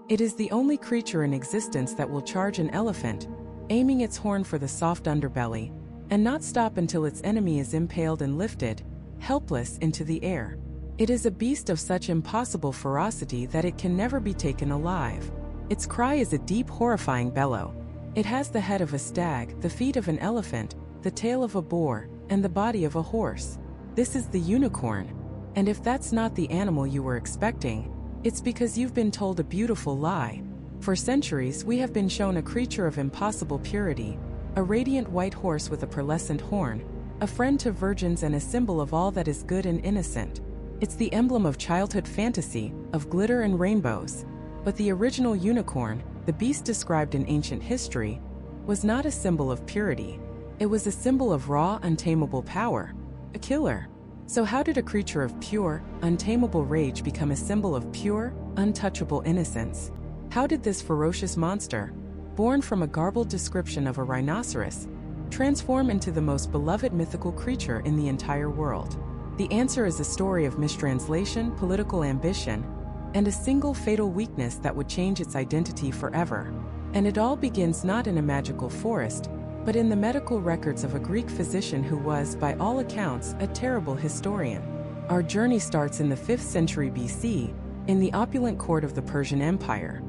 It is the only creature in existence that will charge an elephant, aiming its horn for the soft underbelly, and not stop until its enemy is impaled and lifted, helpless, into the air. It is a beast of such impossible ferocity that it can never be taken alive. Its cry is a deep, horrifying bellow. It has the head of a stag, the feet of an elephant, the tail of a boar, and the body of a horse. This is the unicorn. And if that's not the animal you were expecting, it's because you've been told a beautiful lie. For centuries, we have been shown a creature of impossible purity, a radiant white horse with a pearlescent horn, a friend to virgins and a symbol of all that is good and innocent. It's the emblem of childhood fantasy, of glitter and rainbows. But the original unicorn, the beast described in ancient history, was not a symbol of purity. It was a symbol of raw, untamable power, a killer. So how did a creature of pure, untamable rage become a symbol of pure, untouchable innocence? How did this ferocious monster, born from a garbled description of a rhinoceros, transform into the most beloved mythical creature in the entire world? The answer is a story of mistranslation, political ambition, and a single fatal weakness that would change its identity forever. And it all begins not in a magical forest, but in the medical records of a Greek physician who was, by all accounts, a terrible historian. Our journey starts in the 5th century BC, in the opulent court of the Persian Empire.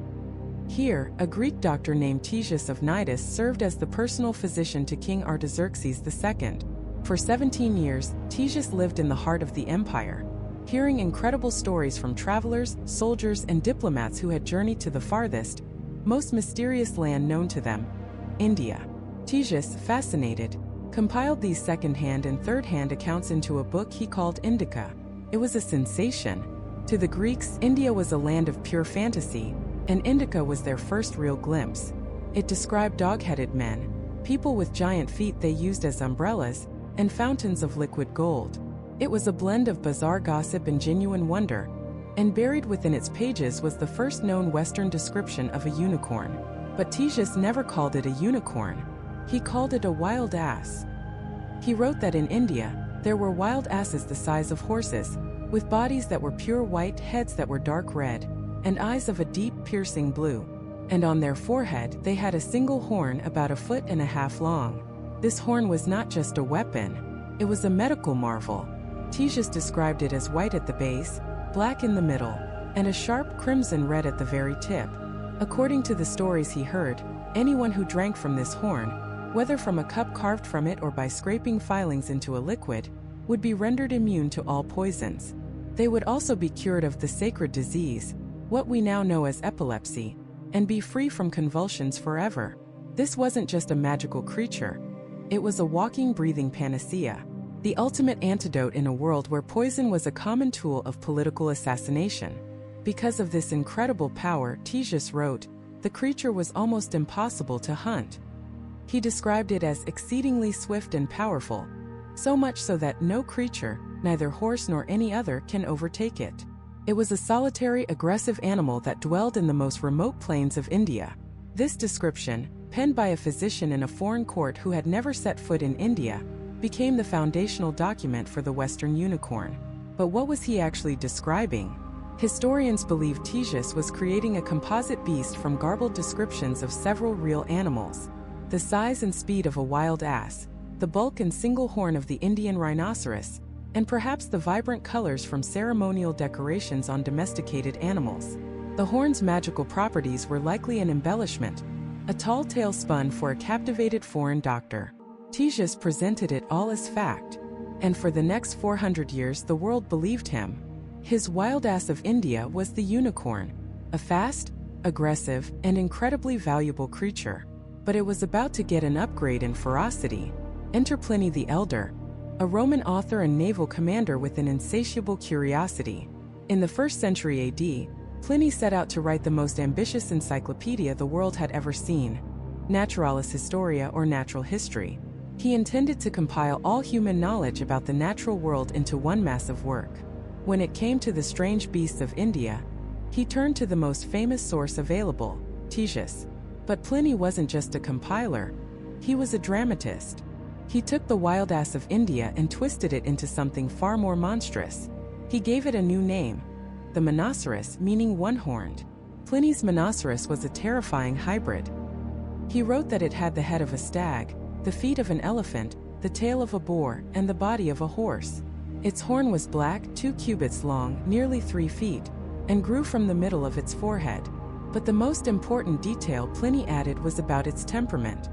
Here, a Greek doctor named Ctesias of Cnidus served as the personal physician to King Artaxerxes II. For 17 years, Ctesias lived in the heart of the empire, hearing incredible stories from travelers, soldiers, and diplomats who had journeyed to the farthest, most mysterious land known to them, India. Ctesias, fascinated, compiled these second-hand and third-hand accounts into a book he called Indica. It was a sensation. To the Greeks, India was a land of pure fantasy, and Indica was their first real glimpse. It described dog-headed men, people with giant feet they used as umbrellas, and fountains of liquid gold. It was a blend of bizarre gossip and genuine wonder, and buried within its pages was the first known Western description of a unicorn. But Ctesias never called it a unicorn. He called it a wild ass. He wrote that in India, there were wild asses the size of horses, with bodies that were pure white, heads that were dark red, and eyes of a deep, piercing blue. And on their forehead they had a single horn about 1.5 feet long. This horn was not just a weapon, it was a medical marvel. Ctesias described it as white at the base, black in the middle, and a sharp crimson red at the very tip. According to the stories he heard, anyone who drank from this horn, whether from a cup carved from it or by scraping filings into a liquid, would be rendered immune to all poisons. They would also be cured of the sacred disease, what we now know as epilepsy, and be free from convulsions forever. This wasn't just a magical creature. It was a walking, breathing panacea, the ultimate antidote in a world where poison was a common tool of political assassination. Because of this incredible power, Ctesias wrote, the creature was almost impossible to hunt. He described it as exceedingly swift and powerful, so much so that no creature, neither horse nor any other, can overtake it. It was a solitary, aggressive animal that dwelled in the most remote plains of India. This description, penned by a physician in a foreign court who had never set foot in India, became the foundational document for the Western unicorn. But what was he actually describing? Historians believe Ctesias was creating a composite beast from garbled descriptions of several real animals. The size and speed of a wild ass, the bulk and single horn of the Indian rhinoceros, and perhaps the vibrant colors from ceremonial decorations on domesticated animals. The horn's magical properties were likely an embellishment, a tall tale spun for a captivated foreign doctor. Ctesias presented it all as fact, and for the next 400 years the world believed him. His wild ass of India was the unicorn, a fast, aggressive, and incredibly valuable creature. But it was about to get an upgrade in ferocity. Enter Pliny the Elder, a Roman author and naval commander with an insatiable curiosity. In the 1st century AD, Pliny set out to write the most ambitious encyclopedia the world had ever seen, Naturalis Historia, or natural history. He intended to compile all human knowledge about the natural world into one massive work. When it came to the strange beasts of India, he turned to the most famous source available, Ctesias. But Pliny wasn't just a compiler, he was a dramatist. He took the wild ass of India and twisted it into something far more monstrous. He gave it a new name, the Monoceros, meaning one-horned. Pliny's Monoceros was a terrifying hybrid. He wrote that it had the head of a stag, the feet of an elephant, the tail of a boar, and the body of a horse. Its horn was black, 2 cubits long, nearly 3 feet, and grew from the middle of its forehead. But the most important detail Pliny added was about its temperament.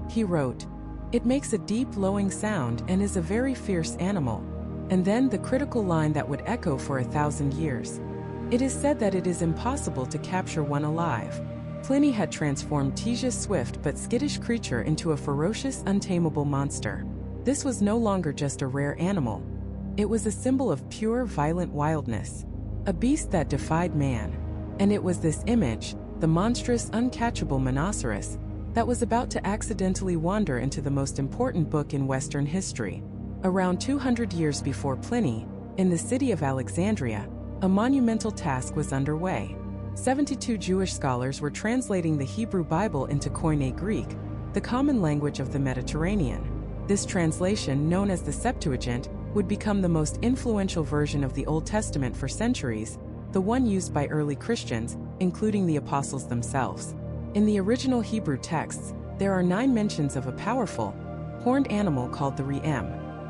He wrote, "It makes a deep lowing sound and is a very fierce animal." And then the critical line that would echo for 1,000 years. It is said that it is impossible to capture one alive. Pliny had transformed Tesia's swift but skittish creature into a ferocious, untamable monster. This was no longer just a rare animal. It was a symbol of pure, violent wildness. A beast that defied man. And it was this image, the monstrous, uncatchable Monoceros, that was about to accidentally wander into the most important book in Western history. Around 200 years before Pliny, in the city of Alexandria, a monumental task was underway. 72 Jewish scholars were translating the Hebrew Bible into Koine Greek, the common language of the Mediterranean. This translation, known as the Septuagint, would become the most influential version of the Old Testament for centuries, the one used by early Christians, including the apostles themselves. In the original Hebrew texts, there are 9 mentions of a powerful, horned animal called the reem.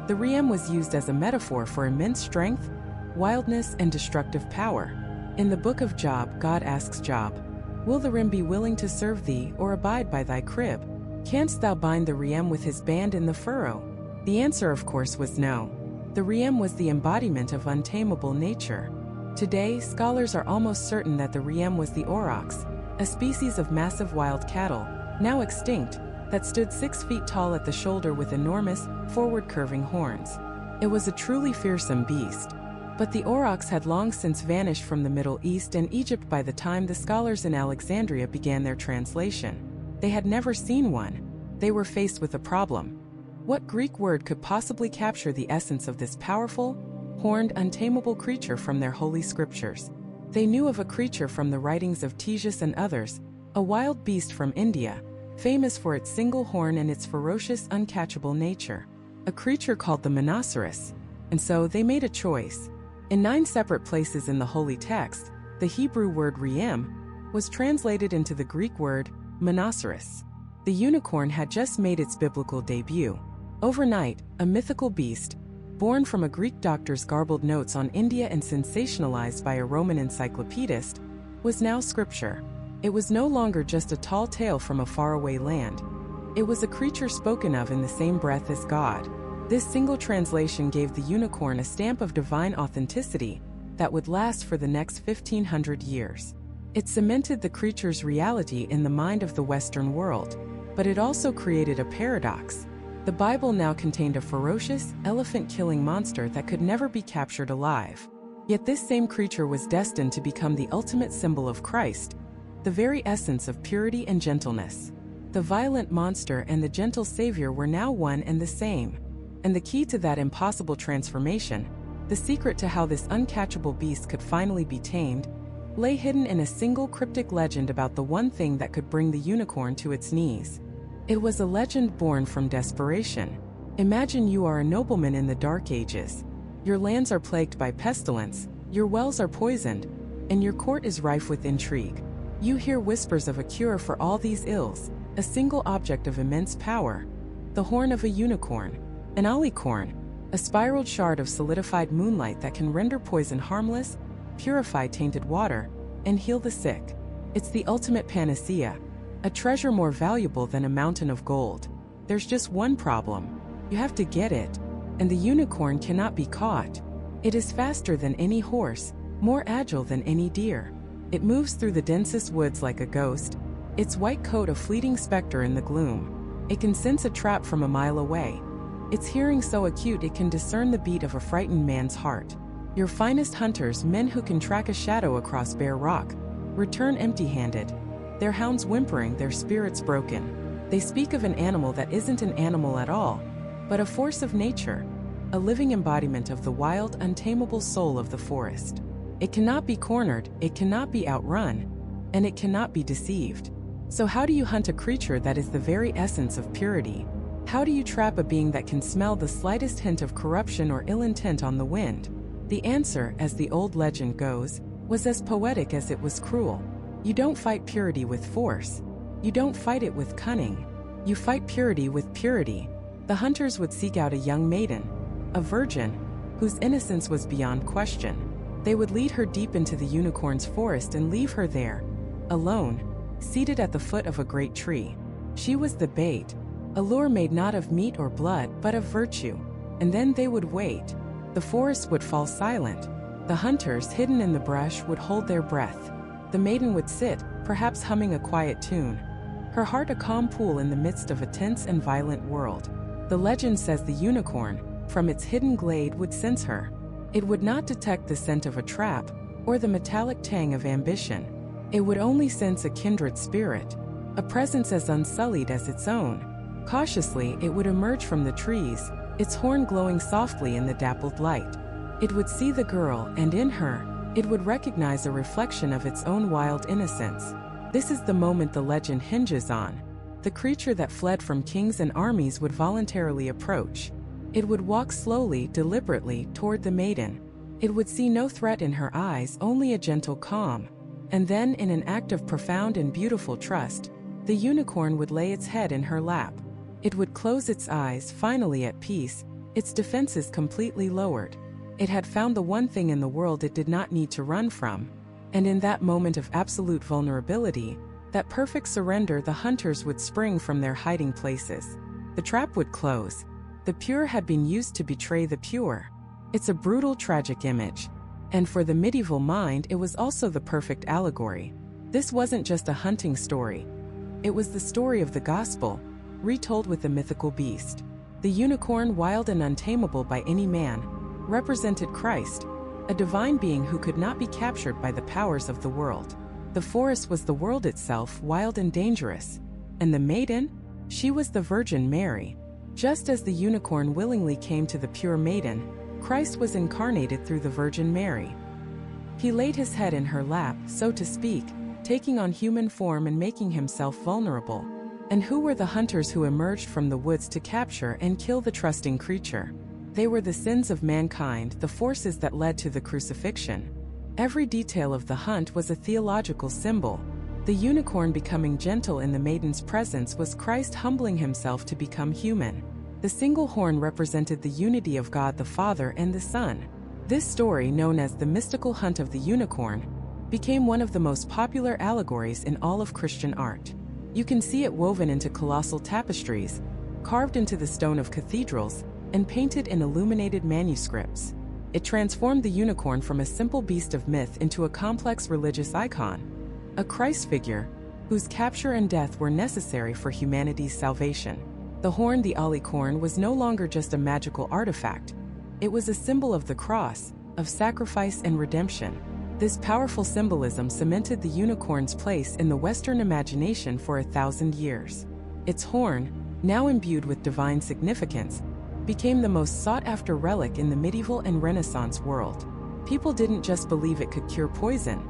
The reem was used as a metaphor for immense strength, wildness, and destructive power. In the book of Job, God asks Job, "Will the reem be willing to serve thee or abide by thy crib? Canst thou bind the reem with his band in the furrow?" The answer, of course, was no. The reem was the embodiment of untamable nature. Today, scholars are almost certain that the reem was the aurochs, a species of massive wild cattle, now extinct, that stood 6 feet tall at the shoulder with enormous, forward-curving horns. It was a truly fearsome beast. But the aurochs had long since vanished from the Middle East and Egypt by the time the scholars in Alexandria began their translation. They had never seen one. They were faced with a problem. What Greek word could possibly capture the essence of this powerful, horned, untamable creature from their holy scriptures? They knew of a creature from the writings of Ctesias and others, a wild beast from India, famous for its single horn and its ferocious, uncatchable nature. A creature called the Monoceros. And so they made a choice. In 9 separate places in the holy text, the Hebrew word reem was translated into the Greek word monoceros. The unicorn had just made its biblical debut. Overnight, a mythical beast, born from a Greek doctor's garbled notes on India and sensationalized by a Roman encyclopedist, was now scripture. It was no longer just a tall tale from a faraway land. It was a creature spoken of in the same breath as God. This single translation gave the unicorn a stamp of divine authenticity that would last for the next 1,500 years. It cemented the creature's reality in the mind of the Western world, but it also created a paradox. The Bible now contained a ferocious, elephant-killing monster that could never be captured alive. Yet this same creature was destined to become the ultimate symbol of Christ, the very essence of purity and gentleness. The violent monster and the gentle Savior were now one and the same. And the key to that impossible transformation, the secret to how this uncatchable beast could finally be tamed, lay hidden in a single cryptic legend about the one thing that could bring the unicorn to its knees. It was a legend born from desperation. Imagine you are a nobleman in the Dark Ages. Your lands are plagued by pestilence, your wells are poisoned, and your court is rife with intrigue. You hear whispers of a cure for all these ills, a single object of immense power, the horn of a unicorn, an alicorn, a spiraled shard of solidified moonlight that can render poison harmless, purify tainted water, and heal the sick. It's the ultimate panacea, a treasure more valuable than a mountain of gold. There's just one problem. You have to get it, and the unicorn cannot be caught. It is faster than any horse, more agile than any deer. It moves through the densest woods like a ghost, its white coat a fleeting specter in the gloom. It can sense a trap from a mile away. Its hearing so acute it can discern the beat of a frightened man's heart. Your finest hunters, men who can track a shadow across bare rock, return empty-handed, their hounds whimpering, their spirits broken. They speak of an animal that isn't an animal at all, but a force of nature, a living embodiment of the wild, untamable soul of the forest. It cannot be cornered, it cannot be outrun, and it cannot be deceived. So how do you hunt a creature that is the very essence of purity? How do you trap a being that can smell the slightest hint of corruption or ill intent on the wind? The answer, as the old legend goes, was as poetic as it was cruel. You don't fight purity with force. You don't fight it with cunning. You fight purity with purity. The hunters would seek out a young maiden, a virgin, whose innocence was beyond question. They would lead her deep into the unicorn's forest and leave her there, alone, seated at the foot of a great tree. She was the bait, a lure made not of meat or blood but of virtue. And then they would wait. The forest would fall silent. The hunters, hidden in the brush, would hold their breath. The maiden would sit, perhaps humming a quiet tune, her heart a calm pool in the midst of a tense and violent world. The legend says the unicorn, from its hidden glade, would sense her. It would not detect the scent of a trap or the metallic tang of ambition. It would only sense a kindred spirit, a presence as unsullied as its own. Cautiously, it would emerge from the trees, its horn glowing softly in the dappled light. It would see the girl, and in her, it would recognize a reflection of its own wild innocence. This is the moment the legend hinges on. The creature that fled from kings and armies would voluntarily approach. It would walk slowly, deliberately, toward the maiden. It would see no threat in her eyes, only a gentle calm. And then, in an act of profound and beautiful trust, the unicorn would lay its head in her lap. It would close its eyes, finally at peace, its defenses completely lowered. It had found the one thing in the world it did not need to run from. And in that moment of absolute vulnerability, that perfect surrender, the hunters would spring from their hiding places. The trap would close. The pure had been used to betray the pure. It's a brutal, tragic image. And for the medieval mind, it was also the perfect allegory. This wasn't just a hunting story. It was the story of the gospel, retold with the mythical beast. The unicorn, wild and untamable by any man, represented Christ, a divine being who could not be captured by the powers of the world. The forest was the world itself, wild and dangerous. And the maiden? She was the Virgin Mary. Just as the unicorn willingly came to the pure maiden, Christ was incarnated through the Virgin Mary. He laid his head in her lap, so to speak, taking on human form and making himself vulnerable. And who were the hunters who emerged from the woods to capture and kill the trusting creature? They were the sins of mankind, the forces that led to the crucifixion. Every detail of the hunt was a theological symbol. The unicorn becoming gentle in the maiden's presence was Christ humbling himself to become human. The single horn represented the unity of God the Father and the Son. This story, known as the mystical hunt of the unicorn, became one of the most popular allegories in all of Christian art. You can see it woven into colossal tapestries, carved into the stone of cathedrals, and painted in illuminated manuscripts. It transformed the unicorn from a simple beast of myth into a complex religious icon, a Christ figure whose capture and death were necessary for humanity's salvation. The horn, the alicorn, was no longer just a magical artifact. It was a symbol of the cross, of sacrifice and redemption. This powerful symbolism cemented the unicorn's place in the Western imagination for 1,000 years. Its horn, now imbued with divine significance, became the most sought-after relic in the medieval and Renaissance world. People didn't just believe it could cure poison.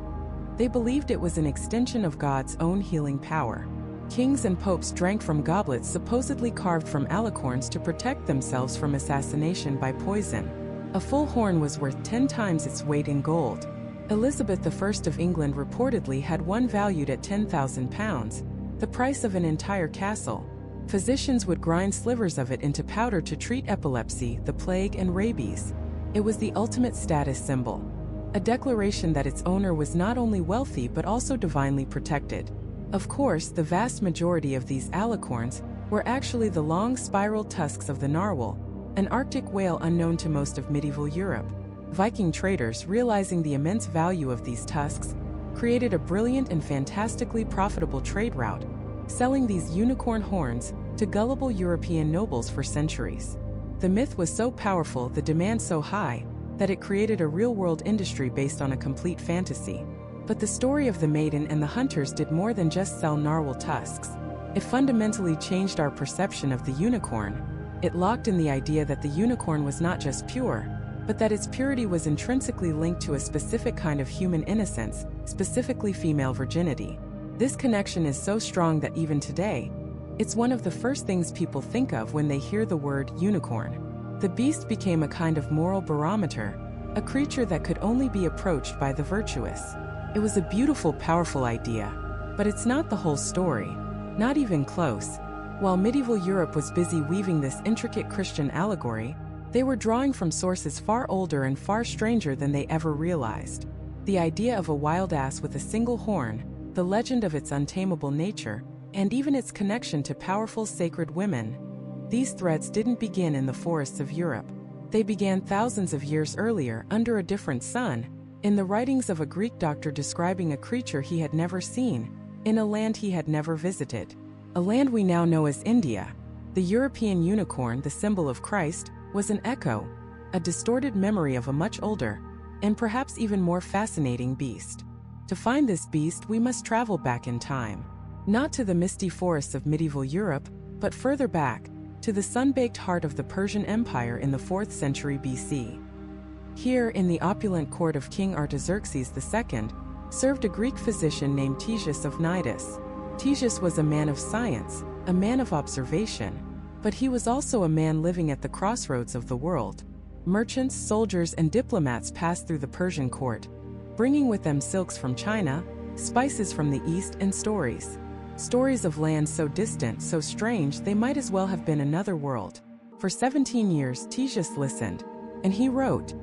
They believed it was an extension of God's own healing power. Kings and popes drank from goblets supposedly carved from alicorns to protect themselves from assassination by poison. A full horn was worth 10 times its weight in gold. Elizabeth I of England reportedly had one valued at £10,000, the price of an entire castle. Physicians would grind slivers of it into powder to treat epilepsy, the plague, and rabies. It was the ultimate status symbol, a declaration that its owner was not only wealthy but also divinely protected. Of course, the vast majority of these alicorns were actually the long spiral tusks of the narwhal, an Arctic whale unknown to most of medieval Europe. Viking traders, realizing the immense value of these tusks, created a brilliant and fantastically profitable trade route, selling these unicorn horns to gullible European nobles for centuries. The myth was so powerful, the demand so high, that it created a real-world industry based on a complete fantasy. But the story of the maiden and the hunters did more than just sell narwhal tusks. It fundamentally changed our perception of the unicorn. It locked in the idea that the unicorn was not just pure, but that its purity was intrinsically linked to a specific kind of human innocence, specifically female virginity. This connection is so strong that even today, it's one of the first things people think of when they hear the word unicorn. The beast became a kind of moral barometer, a creature that could only be approached by the virtuous. It was a beautiful, powerful idea, but it's not the whole story, not even close. While medieval Europe was busy weaving this intricate Christian allegory, they were drawing from sources far older and far stranger than they ever realized. The idea of a wild ass with a single horn, the legend of its untamable nature, and even its connection to powerful sacred women. These threads didn't begin in the forests of Europe. They began thousands of years earlier under a different sun, in the writings of a Greek doctor describing a creature he had never seen, in a land he had never visited. A land we now know as India. The European unicorn, the symbol of Christ, was an echo, a distorted memory of a much older, and perhaps even more fascinating beast. To find this beast, we must travel back in time. Not to the misty forests of medieval Europe, but further back, to the sun-baked heart of the Persian Empire in the 4th century BC. Here, in the opulent court of King Artaxerxes II, served a Greek physician named Ctesias of Cnidus. Ctesias was a man of science, a man of observation, but he was also a man living at the crossroads of the world. Merchants, soldiers, and diplomats passed through the Persian court, bringing with them silks from China, spices from the East, and stories. Stories of lands so distant, so strange, they might as well have been another world. For 17 years, Ctesias listened, and he wrote.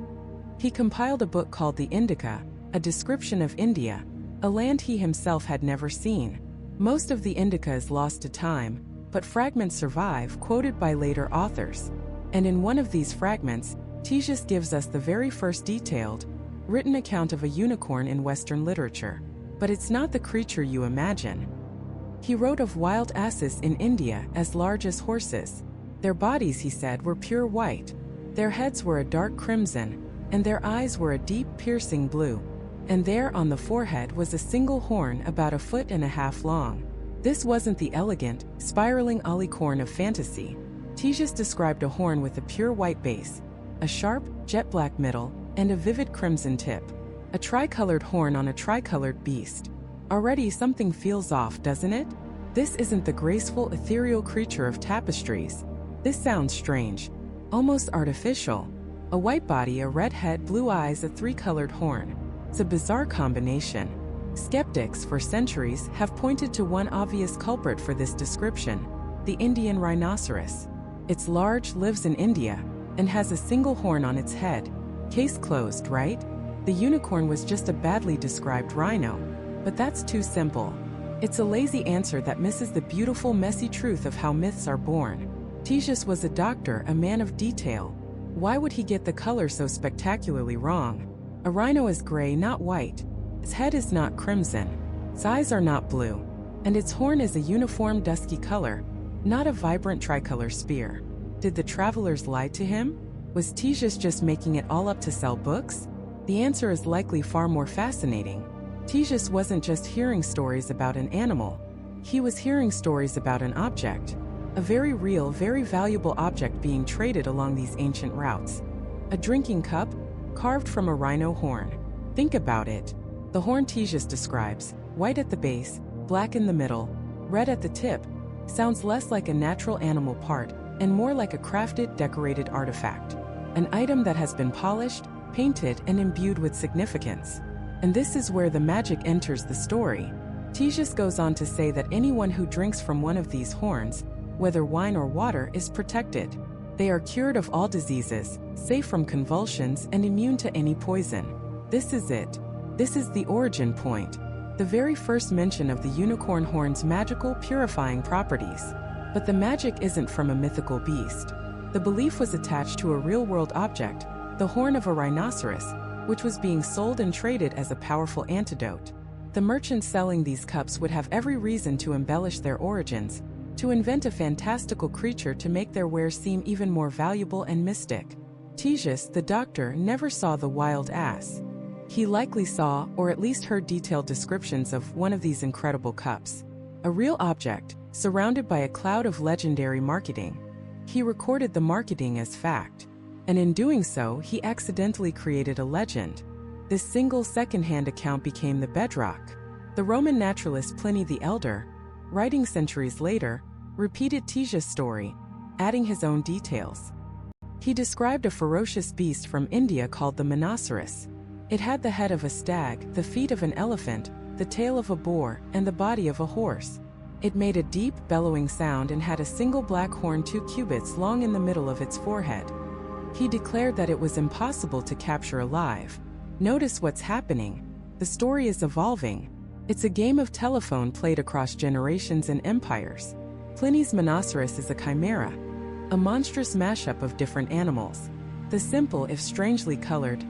He compiled a book called the Indica, a description of India, a land he himself had never seen. Most of the Indica is lost to time, but fragments survive, quoted by later authors. And in one of these fragments, Ctesias gives us the very first detailed, written account of a unicorn in Western literature. But it's not the creature you imagine. He wrote of wild asses in India as large as horses. Their bodies, he said, were pure white. Their heads were a dark crimson, and their eyes were a deep, piercing blue. And there on the forehead was a single horn about 1.5 feet long. This wasn't the elegant, spiraling alicorn of fantasy. Ctesias described a horn with a pure white base, a sharp, jet-black middle, and a vivid crimson tip. A tricolored horn on a tricolored beast. Already something feels off, doesn't it? This isn't the graceful, ethereal creature of tapestries. This sounds strange, almost artificial. A white body, a red head, blue eyes, a three-colored horn. It's a bizarre combination. Skeptics, for centuries, have pointed to one obvious culprit for this description: the Indian rhinoceros. It's large, lives in India, and has a single horn on its head. Case closed, right? The unicorn was just a badly described rhino. But that's too simple. It's a lazy answer that misses the beautiful, messy truth of how myths are born. Ctesias was a doctor, a man of detail. Why would he get the color so spectacularly wrong? A rhino is gray, not white. Its head is not crimson. Its eyes are not blue. And its horn is a uniform dusky color, not a vibrant tricolor spear. Did the travelers lie to him? Was Ctesias just making it all up to sell books? The answer is likely far more fascinating. Ctesias wasn't just hearing stories about an animal. He was hearing stories about an object. A very real, very valuable object being traded along these ancient routes. A drinking cup, carved from a rhino horn. Think about it. The horn Ctesias describes, white at the base, black in the middle, red at the tip, sounds less like a natural animal part and more like a crafted, decorated artifact. An item that has been polished, painted, and imbued with significance. And this is where the magic enters the story. Ctesias goes on to say that anyone who drinks from one of these horns, whether wine or water, is protected. They are cured of all diseases, safe from convulsions, and immune to any poison. This is it. This is the origin point. The very first mention of the unicorn horn's magical, purifying properties. But the magic isn't from a mythical beast. The belief was attached to a real-world object, the horn of a rhinoceros, which was being sold and traded as a powerful antidote. The merchants selling these cups would have every reason to embellish their origins, to invent a fantastical creature to make their wares seem even more valuable and mystic. Ctesias, the doctor, never saw the wild ass. He likely saw, or at least heard detailed descriptions of, one of these incredible cups. A real object, surrounded by a cloud of legendary marketing. He recorded the marketing as fact. And in doing so, he accidentally created a legend. This single second-hand account became the bedrock. The Roman naturalist Pliny the Elder, writing centuries later, repeated Ctesias' story, adding his own details. He described a ferocious beast from India called the Rhinoceros. It had the head of a stag, the feet of an elephant, the tail of a boar, and the body of a horse. It made a deep, bellowing sound and had a single black horn 2 cubits long in the middle of its forehead. He declared that it was impossible to capture alive. Notice what's happening. The story is evolving. It's a game of telephone played across generations and empires. Pliny's Monoceros is a chimera, a monstrous mashup of different animals. The simple, if strangely colored,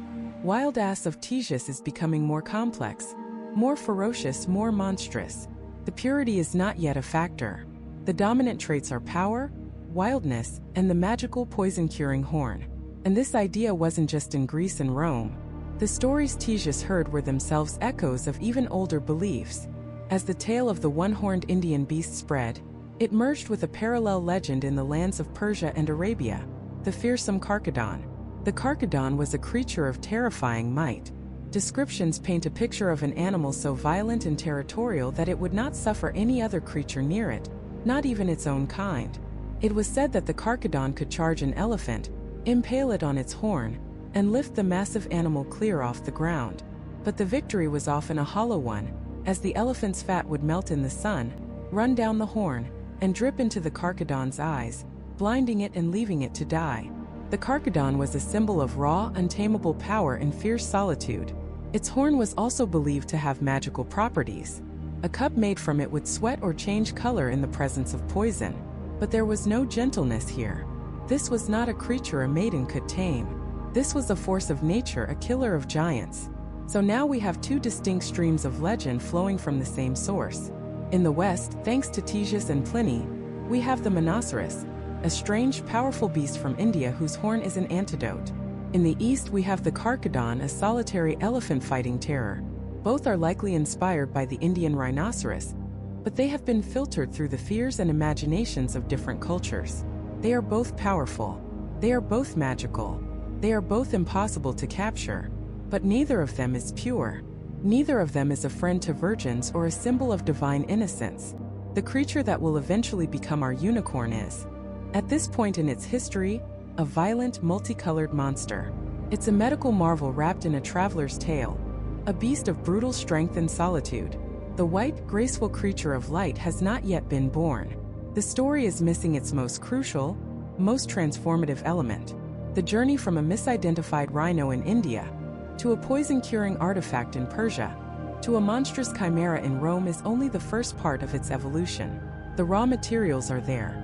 wild ass of Ctesias is becoming more complex, more ferocious, more monstrous. The purity is not yet a factor. The dominant traits are power, wildness, and the magical poison-curing horn. And this idea wasn't just in Greece and Rome. The stories Ctesias heard were themselves echoes of even older beliefs. As the tale of the one-horned Indian beast spread, it merged with a parallel legend in the lands of Persia and Arabia, the fearsome Carcharodon. The Carcharodon was a creature of terrifying might. Descriptions paint a picture of an animal so violent and territorial that it would not suffer any other creature near it, not even its own kind. It was said that the Carcharodon could charge an elephant, impale it on its horn, and lift the massive animal clear off the ground. But the victory was often a hollow one, as the elephant's fat would melt in the sun, run down the horn, and drip into the Carcharodon's eyes, blinding it and leaving it to die. The Carcharodon was a symbol of raw, untamable power and fierce solitude. Its horn was also believed to have magical properties. A cup made from it would sweat or change color in the presence of poison. But there was no gentleness here. This was not a creature a maiden could tame. This was a force of nature, a killer of giants. So now we have 2 distinct streams of legend flowing from the same source. In the West, thanks to Ctesias and Pliny, we have the Monoceros, a strange, powerful beast from India whose horn is an antidote. In the East, we have the Carcharodon, a solitary elephant-fighting terror. Both are likely inspired by the Indian rhinoceros, but they have been filtered through the fears and imaginations of different cultures. They are both powerful. They are both magical. They are both impossible to capture. But neither of them is pure. Neither of them is a friend to virgins or a symbol of divine innocence. The creature that will eventually become our unicorn is, at this point in its history, a violent, multicolored monster. It's a medical marvel wrapped in a traveler's tale, a beast of brutal strength and solitude. The white, graceful creature of light has not yet been born. The story is missing its most crucial, most transformative element. The journey from a misidentified rhino in India, to a poison-curing artifact in Persia, to a monstrous chimera in Rome is only the first part of its evolution. The raw materials are there.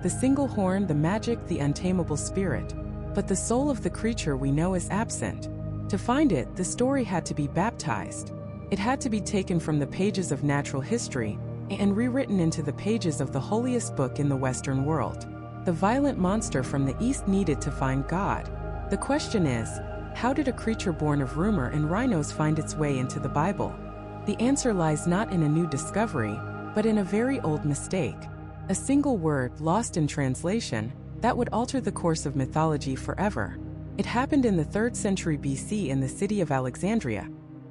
The single horn, the magic, the untamable spirit. But the soul of the creature we know is absent. To find it, the story had to be baptized. It had to be taken from the pages of natural history and rewritten into the pages of the holiest book in the Western world. The violent monster from the East needed to find God. The question is, how did a creature born of rumor and rhinos find its way into the Bible? The answer lies not in a new discovery, but in a very old mistake. A single word, lost in translation, that would alter the course of mythology forever. It happened in the 3rd century BC in the city of Alexandria,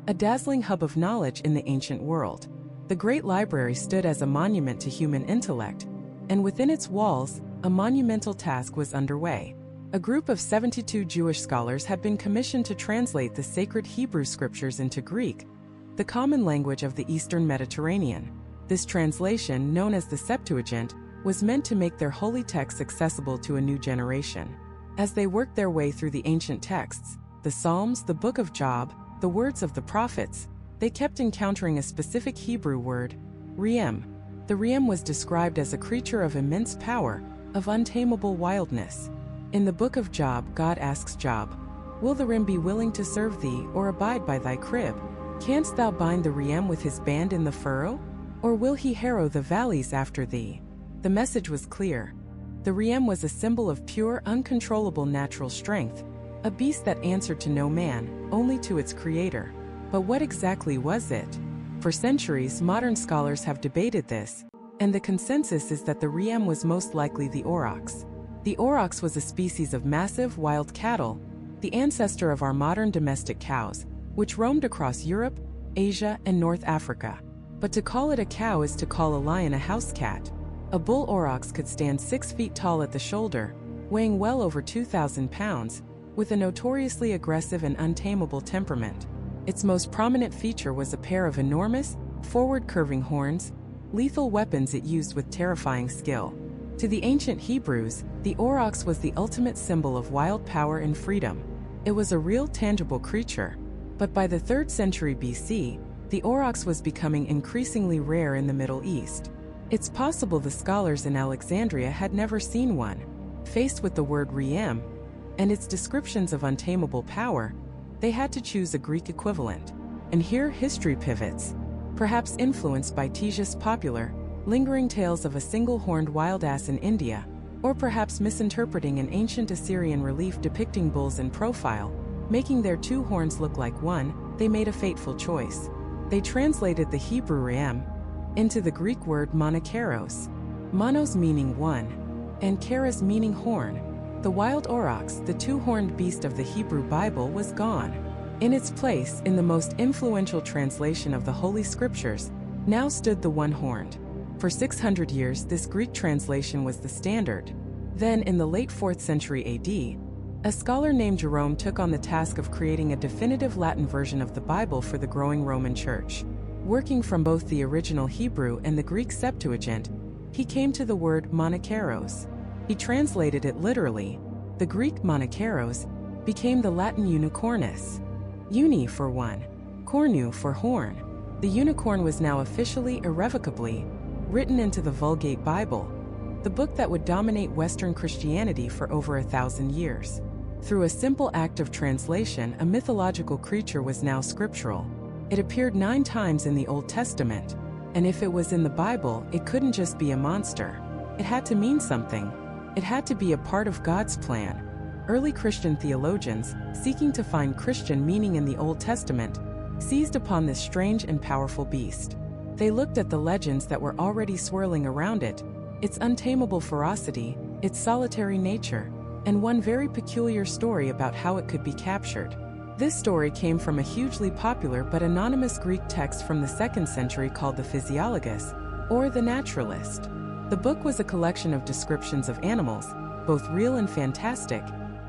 a dazzling hub of knowledge in the ancient world. The great library stood as a monument to human intellect, and within its walls, a monumental task was underway. A group of 72 Jewish scholars had been commissioned to translate the sacred Hebrew scriptures into Greek, the common language of the Eastern Mediterranean. This translation, known as the Septuagint, was meant to make their holy texts accessible to a new generation. As they worked their way through the ancient texts, the Psalms, the Book of Job, the words of the prophets, they kept encountering a specific Hebrew word, reem. The reem was described as a creature of immense power, of untamable wildness. In the Book of Job, God asks Job, "Will the reem be willing to serve thee, or abide by thy crib? Canst thou bind the reem with his band in the furrow? Or will he harrow the valleys after thee?" The message was clear. The reem was a symbol of pure, uncontrollable natural strength, a beast that answered to no man, only to its creator. But what exactly was it? For centuries, modern scholars have debated this, and the consensus is that the reem was most likely the aurochs. The aurochs was a species of massive, wild cattle, the ancestor of our modern domestic cows, which roamed across Europe, Asia, and North Africa. But to call it a cow is to call a lion a house cat. A bull aurochs could stand 6 feet tall at the shoulder, weighing well over 2,000 pounds, with a notoriously aggressive and untamable temperament. Its most prominent feature was a pair of enormous, forward-curving horns, lethal weapons it used with terrifying skill. To the ancient Hebrews, the aurochs was the ultimate symbol of wild power and freedom. It was a real, tangible creature. But by the 3rd century BC, the aurochs was becoming increasingly rare in the Middle East. It's possible the scholars in Alexandria had never seen one. Faced with the word reem and its descriptions of untamable power, they had to choose a Greek equivalent. And here history pivots, perhaps influenced by Tesius' popular, lingering tales of a single-horned wild ass in India, or perhaps misinterpreting an ancient Assyrian relief depicting bulls in profile, making their 2 horns look like one. They made a fateful choice. They translated the Hebrew reem into the Greek word monokeros, monos meaning one, and keros meaning horn. The wild aurochs, the 2-horned beast of the Hebrew Bible, was gone. In its place, in the most influential translation of the Holy Scriptures, now stood the one-horned. For 600 years, this Greek translation was the standard. Then, in the late 4th century AD, a scholar named Jerome took on the task of creating a definitive Latin version of the Bible for the growing Roman Church. Working from both the original Hebrew and the Greek Septuagint, he came to the word monokeros. He translated it literally. The Greek monokeros became the Latin unicornis. Uni for one, cornu for horn. The unicorn was now officially, irrevocably, written into the Vulgate Bible, the book that would dominate Western Christianity for over 1,000 years. Through a simple act of translation, a mythological creature was now scriptural. It appeared 9 times in the Old Testament, and if it was in the Bible, it couldn't just be a monster. It had to mean something. It had to be a part of God's plan. Early Christian theologians, seeking to find Christian meaning in the Old Testament, seized upon this strange and powerful beast. They looked at the legends that were already swirling around it, its untamable ferocity, its solitary nature, and one very peculiar story about how it could be captured. This story came from a hugely popular but anonymous Greek text from the 2nd century called the Physiologus, or the Naturalist. The book was a collection of descriptions of animals, both real and fantastic,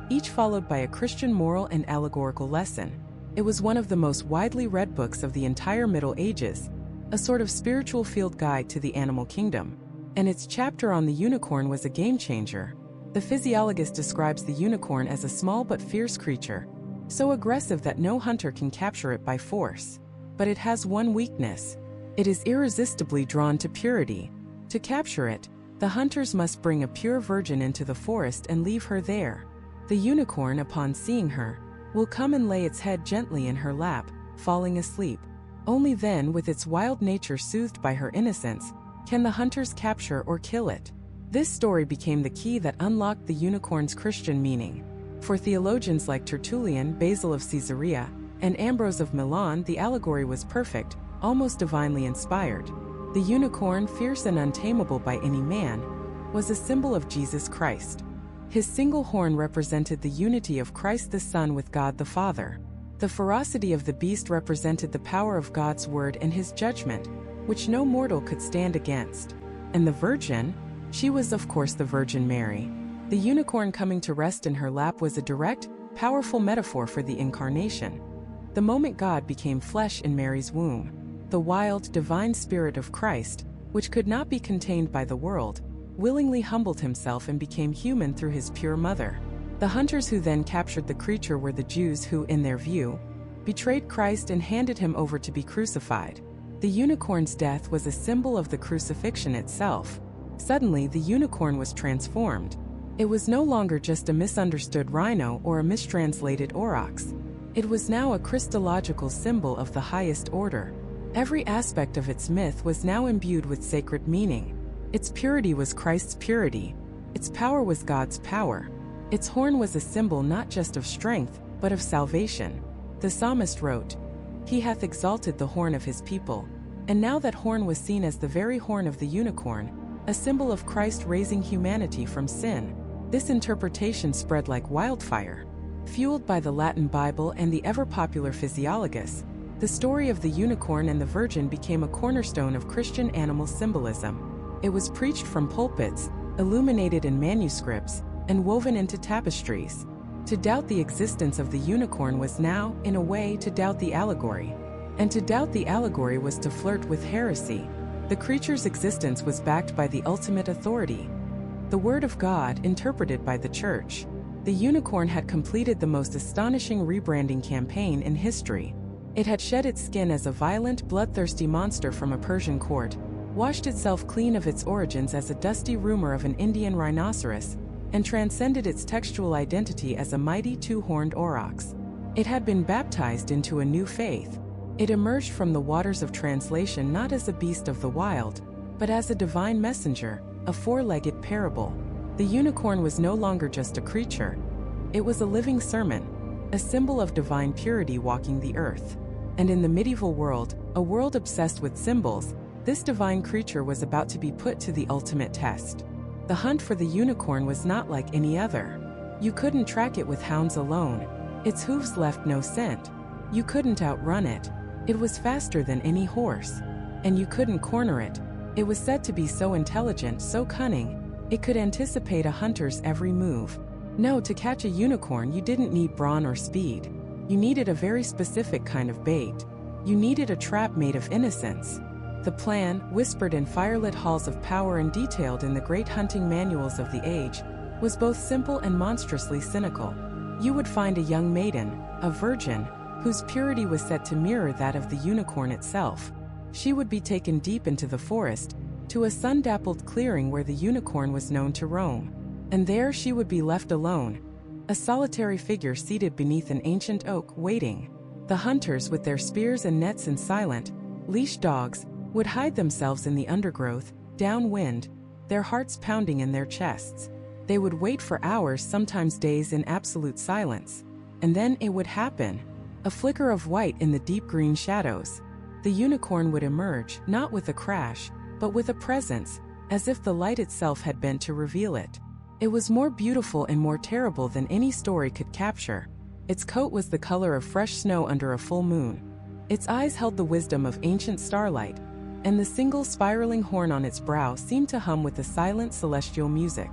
each followed by a Christian moral and allegorical lesson. It was one of the most widely read books of the entire Middle Ages, a sort of spiritual field guide to the animal kingdom. And its chapter on the unicorn was a game-changer. The Physiologus describes the unicorn as a small but fierce creature, so aggressive that no hunter can capture it by force. But it has one weakness. It is irresistibly drawn to purity. To capture it, the hunters must bring a pure virgin into the forest and leave her there. The unicorn, upon seeing her, will come and lay its head gently in her lap, falling asleep. Only then, with its wild nature soothed by her innocence, can the hunters capture or kill it. This story became the key that unlocked the unicorn's Christian meaning. For theologians like Tertullian, Basil of Caesarea, and Ambrose of Milan, the allegory was perfect, almost divinely inspired. The unicorn, fierce and untamable by any man, was a symbol of Jesus Christ. His single horn represented the unity of Christ the Son with God the Father. The ferocity of the beast represented the power of God's word and his judgment, which no mortal could stand against. And the Virgin? She was, of course, the Virgin Mary. The unicorn coming to rest in her lap was a direct, powerful metaphor for the Incarnation. The moment God became flesh in Mary's womb, the wild, divine spirit of Christ, which could not be contained by the world, willingly humbled himself and became human through his pure mother. The hunters who then captured the creature were the Jews who, in their view, betrayed Christ and handed him over to be crucified. The unicorn's death was a symbol of the crucifixion itself. Suddenly, the unicorn was transformed. It was no longer just a misunderstood rhino or a mistranslated aurochs. It was now a Christological symbol of the highest order. Every aspect of its myth was now imbued with sacred meaning. Its purity was Christ's purity. Its power was God's power. Its horn was a symbol not just of strength, but of salvation. The psalmist wrote, "He hath exalted the horn of his people." And now that horn was seen as the very horn of the unicorn, a symbol of Christ raising humanity from sin. This interpretation spread like wildfire. Fueled by the Latin Bible and the ever-popular Physiologus, the story of the unicorn and the Virgin became a cornerstone of Christian animal symbolism. It was preached from pulpits, illuminated in manuscripts, and woven into tapestries. To doubt the existence of the unicorn was now, in a way, to doubt the allegory. And to doubt the allegory was to flirt with heresy. The creature's existence was backed by the ultimate authority, the Word of God, interpreted by the Church. The unicorn had completed the most astonishing rebranding campaign in history. It had shed its skin as a violent, bloodthirsty monster from a Persian court, washed itself clean of its origins as a dusty rumor of an Indian rhinoceros, and transcended its textual identity as a mighty two-horned aurochs. It had been baptized into a new faith. It emerged from the waters of translation not as a beast of the wild, but as a divine messenger, a four-legged parable. The unicorn was no longer just a creature. It was a living sermon, a symbol of divine purity walking the earth. And in the medieval world, a world obsessed with symbols, this divine creature was about to be put to the ultimate test. The hunt for the unicorn was not like any other. You couldn't track it with hounds alone. Its hooves left no scent. You couldn't outrun it. It was faster than any horse. And you couldn't corner it. It was said to be so intelligent, so cunning, it could anticipate a hunter's every move. No, to catch a unicorn you didn't need brawn or speed. You needed a very specific kind of bait. You needed a trap made of innocence. The plan, whispered in firelit halls of power and detailed in the great hunting manuals of the age, was both simple and monstrously cynical. You would find a young maiden, a virgin, whose purity was set to mirror that of the unicorn itself. She would be taken deep into the forest, to a sun-dappled clearing where the unicorn was known to roam. And there she would be left alone, a solitary figure seated beneath an ancient oak, waiting. The hunters, with their spears and nets and silent, leashed dogs, would hide themselves in the undergrowth, downwind, their hearts pounding in their chests. They would wait for hours, sometimes days, in absolute silence. And then it would happen. A flicker of white in the deep green shadows. The unicorn would emerge, not with a crash, but with a presence, as if the light itself had bent to reveal it. It was more beautiful and more terrible than any story could capture. Its coat was the color of fresh snow under a full moon. Its eyes held the wisdom of ancient starlight, and the single spiraling horn on its brow seemed to hum with a silent celestial music.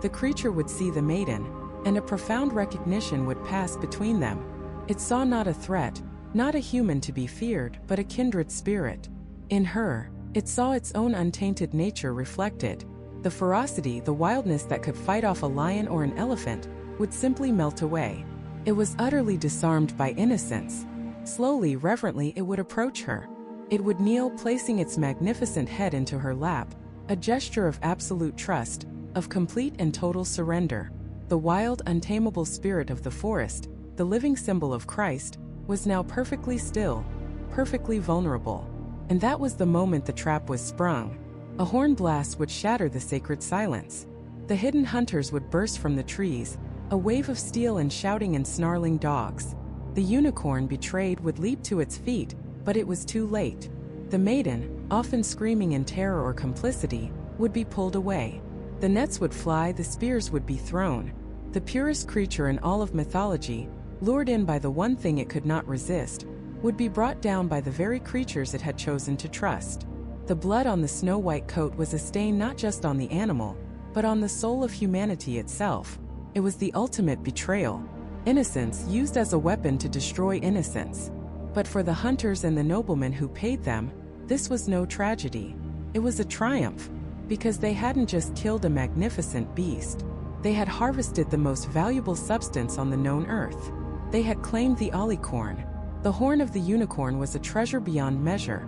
The creature would see the maiden, and a profound recognition would pass between them. It saw not a threat, not a human to be feared, but a kindred spirit. In her, it saw its own untainted nature reflected. The ferocity, the wildness that could fight off a lion or an elephant, would simply melt away. It was utterly disarmed by innocence. Slowly, reverently, it would approach her. It would kneel, placing its magnificent head into her lap, a gesture of absolute trust, of complete and total surrender. The wild, untamable spirit of the forest, the living symbol of Christ, was now perfectly still, perfectly vulnerable. And that was the moment the trap was sprung. A horn blast would shatter the sacred silence. The hidden hunters would burst from the trees, a wave of steel and shouting and snarling dogs. The unicorn, betrayed, would leap to its feet, but it was too late. The maiden, often screaming in terror or complicity, would be pulled away. The nets would fly, the spears would be thrown. The purest creature in all of mythology, lured in by the one thing it could not resist, would be brought down by the very creatures it had chosen to trust. The blood on the snow-white coat was a stain not just on the animal, but on the soul of humanity itself. It was the ultimate betrayal. Innocence used as a weapon to destroy innocence. But for the hunters and the noblemen who paid them, this was no tragedy. It was a triumph, because they hadn't just killed a magnificent beast. They had harvested the most valuable substance on the known earth. They had claimed the alicorn. The horn of the unicorn was a treasure beyond measure,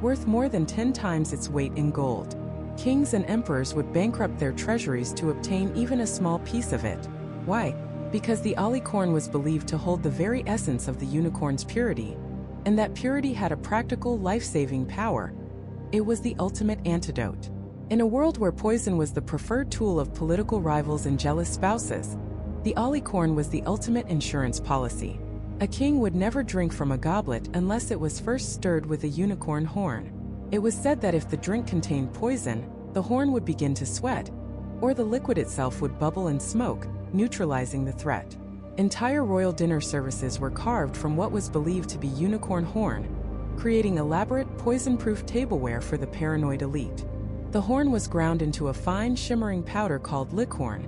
worth more than 10 times its weight in gold. Kings and emperors would bankrupt their treasuries to obtain even a small piece of it. Why? Because the alicorn was believed to hold the very essence of the unicorn's purity, and that purity had a practical, life-saving power. It was the ultimate antidote. In a world where poison was the preferred tool of political rivals and jealous spouses, the alicorn was the ultimate insurance policy. A king would never drink from a goblet unless it was first stirred with a unicorn horn. It was said that if the drink contained poison, the horn would begin to sweat, or the liquid itself would bubble and smoke, neutralizing the threat. Entire royal dinner services were carved from what was believed to be unicorn horn, creating elaborate, poison-proof tableware for the paranoid elite. The horn was ground into a fine, shimmering powder called licorn,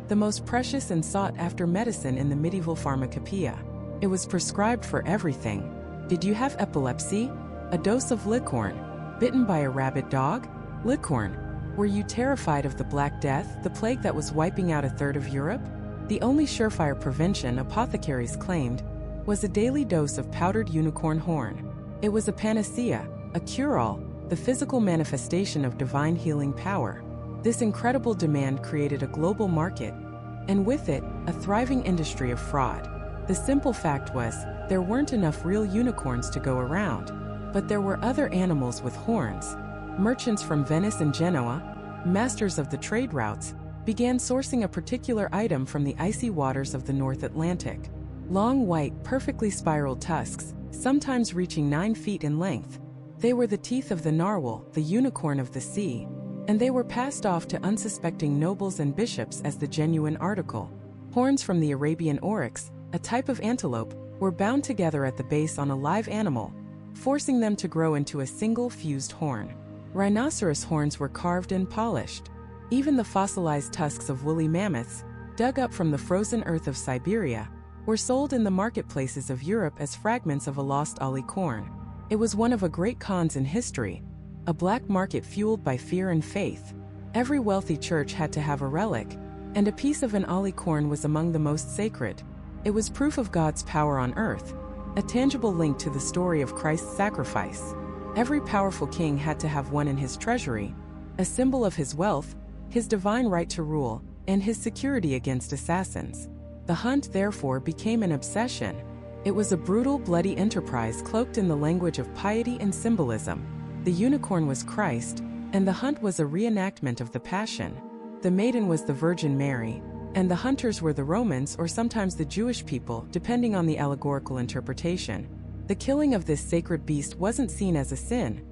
the most precious and sought-after medicine in the medieval pharmacopoeia. It was prescribed for everything. Did you have epilepsy? A dose of alicorn. Bitten by a rabid dog? Alicorn. Were you terrified of the Black Death, the plague that was wiping out a third of Europe? The only surefire prevention, apothecaries claimed, was a daily dose of powdered unicorn horn. It was a panacea, a cure-all, the physical manifestation of divine healing power. This incredible demand created a global market, and with it, a thriving industry of fraud. The simple fact was, there weren't enough real unicorns to go around, but there were other animals with horns. Merchants from Venice and Genoa, masters of the trade routes, began sourcing a particular item from the icy waters of the North Atlantic. Long white, perfectly spiraled tusks, sometimes reaching 9 feet in length. They were the teeth of the narwhal, the unicorn of the sea, and they were passed off to unsuspecting nobles and bishops as the genuine article. Horns from the Arabian oryx, a type of antelope, were bound together at the base on a live animal, forcing them to grow into a single fused horn. Rhinoceros horns were carved and polished. Even the fossilized tusks of woolly mammoths, dug up from the frozen earth of Siberia, were sold in the marketplaces of Europe as fragments of a lost alicorn. It was one of a great cons in history, a black market fueled by fear and faith. Every wealthy church had to have a relic, and a piece of an alicorn was among the most sacred. It was proof of God's power on earth, a tangible link to the story of Christ's sacrifice. Every powerful king had to have one in his treasury, a symbol of his wealth, his divine right to rule, and his security against assassins. The hunt, therefore, became an obsession. It was a brutal, bloody enterprise cloaked in the language of piety and symbolism. The unicorn was Christ, and the hunt was a reenactment of the Passion. The maiden was the Virgin Mary, and the hunters were the Romans or sometimes the Jewish people, depending on the allegorical interpretation. The killing of this sacred beast wasn't seen as a sin.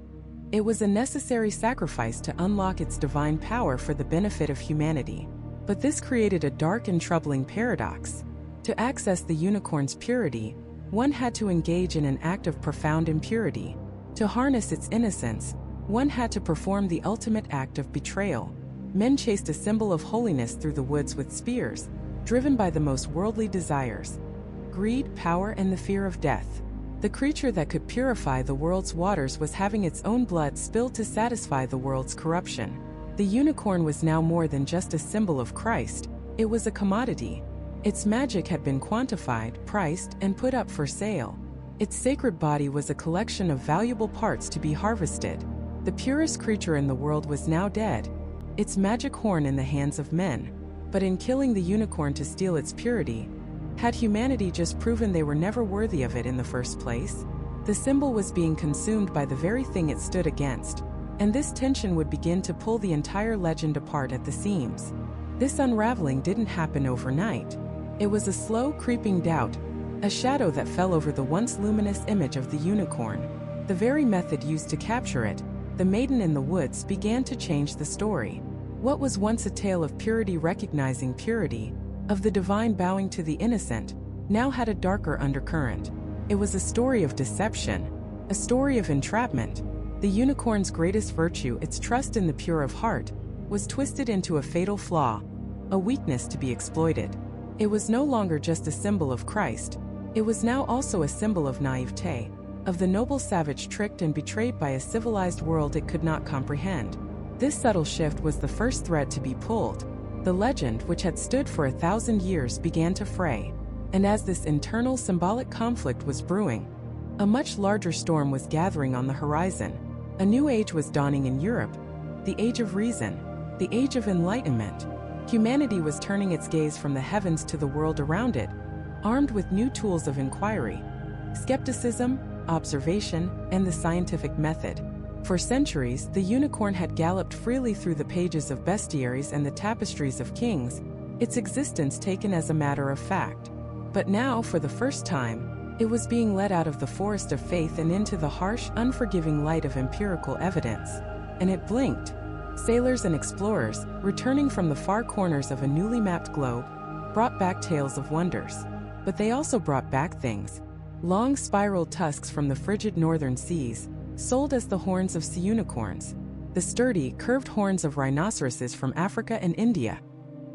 It was a necessary sacrifice to unlock its divine power for the benefit of humanity. But this created a dark and troubling paradox. To access the unicorn's purity, one had to engage in an act of profound impurity. To harness its innocence, one had to perform the ultimate act of betrayal. Men chased a symbol of holiness through the woods with spears, driven by the most worldly desires: greed, power, and the fear of death. The creature that could purify the world's waters was having its own blood spilled to satisfy the world's corruption. The unicorn was now more than just a symbol of Christ, it was a commodity. Its magic had been quantified, priced, and put up for sale. Its sacred body was a collection of valuable parts to be harvested. The purest creature in the world was now dead, its magic horn in the hands of men. But in killing the unicorn to steal its purity, had humanity just proven they were never worthy of it in the first place? The symbol was being consumed by the very thing it stood against, and this tension would begin to pull the entire legend apart at the seams. This unraveling didn't happen overnight. It was a slow, creeping doubt, a shadow that fell over the once luminous image of the unicorn. The very method used to capture it, the maiden in the woods, began to change the story. What was once a tale of purity recognizing purity, of the divine bowing to the innocent, now had a darker undercurrent. It was a story of deception, a story of entrapment. The unicorn's greatest virtue, its trust in the pure of heart, was twisted into a fatal flaw, a weakness to be exploited. It was no longer just a symbol of Christ, it was now also a symbol of naivete, of the noble savage tricked and betrayed by a civilized world it could not comprehend. This subtle shift was the first thread to be pulled. The legend, which had stood for 1,000 years, began to fray. And as this internal symbolic conflict was brewing, a much larger storm was gathering on the horizon. A new age was dawning in Europe, the age of reason, the age of enlightenment. Humanity was turning its gaze from the heavens to the world around it, armed with new tools of inquiry: skepticism, observation, and the scientific method. For centuries, the unicorn had galloped freely through the pages of bestiaries and the tapestries of kings, its existence taken as a matter of fact. But now, for the first time, it was being led out of the forest of faith and into the harsh, unforgiving light of empirical evidence. And it blinked. Sailors and explorers, returning from the far corners of a newly mapped globe, brought back tales of wonders. But they also brought back things: long spiraled tusks from the frigid northern seas, sold as the horns of sea unicorns; the sturdy, curved horns of rhinoceroses from Africa and India;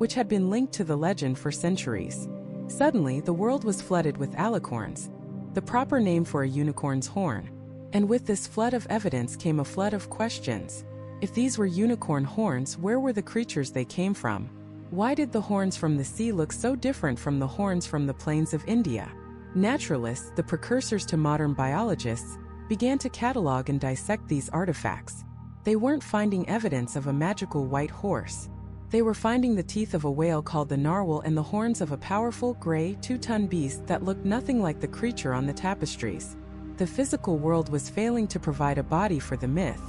which had been linked to the legend for centuries. Suddenly, the world was flooded with alicorns, the proper name for a unicorn's horn. And with this flood of evidence came a flood of questions. If these were unicorn horns, where were the creatures they came from? Why did the horns from the sea look so different from the horns from the plains of India? Naturalists, the precursors to modern biologists, began to catalog and dissect these artifacts. They weren't finding evidence of a magical white horse. They were finding the teeth of a whale called the narwhal and the horns of a powerful, gray, 2-ton beast that looked nothing like the creature on the tapestries. The physical world was failing to provide a body for the myth.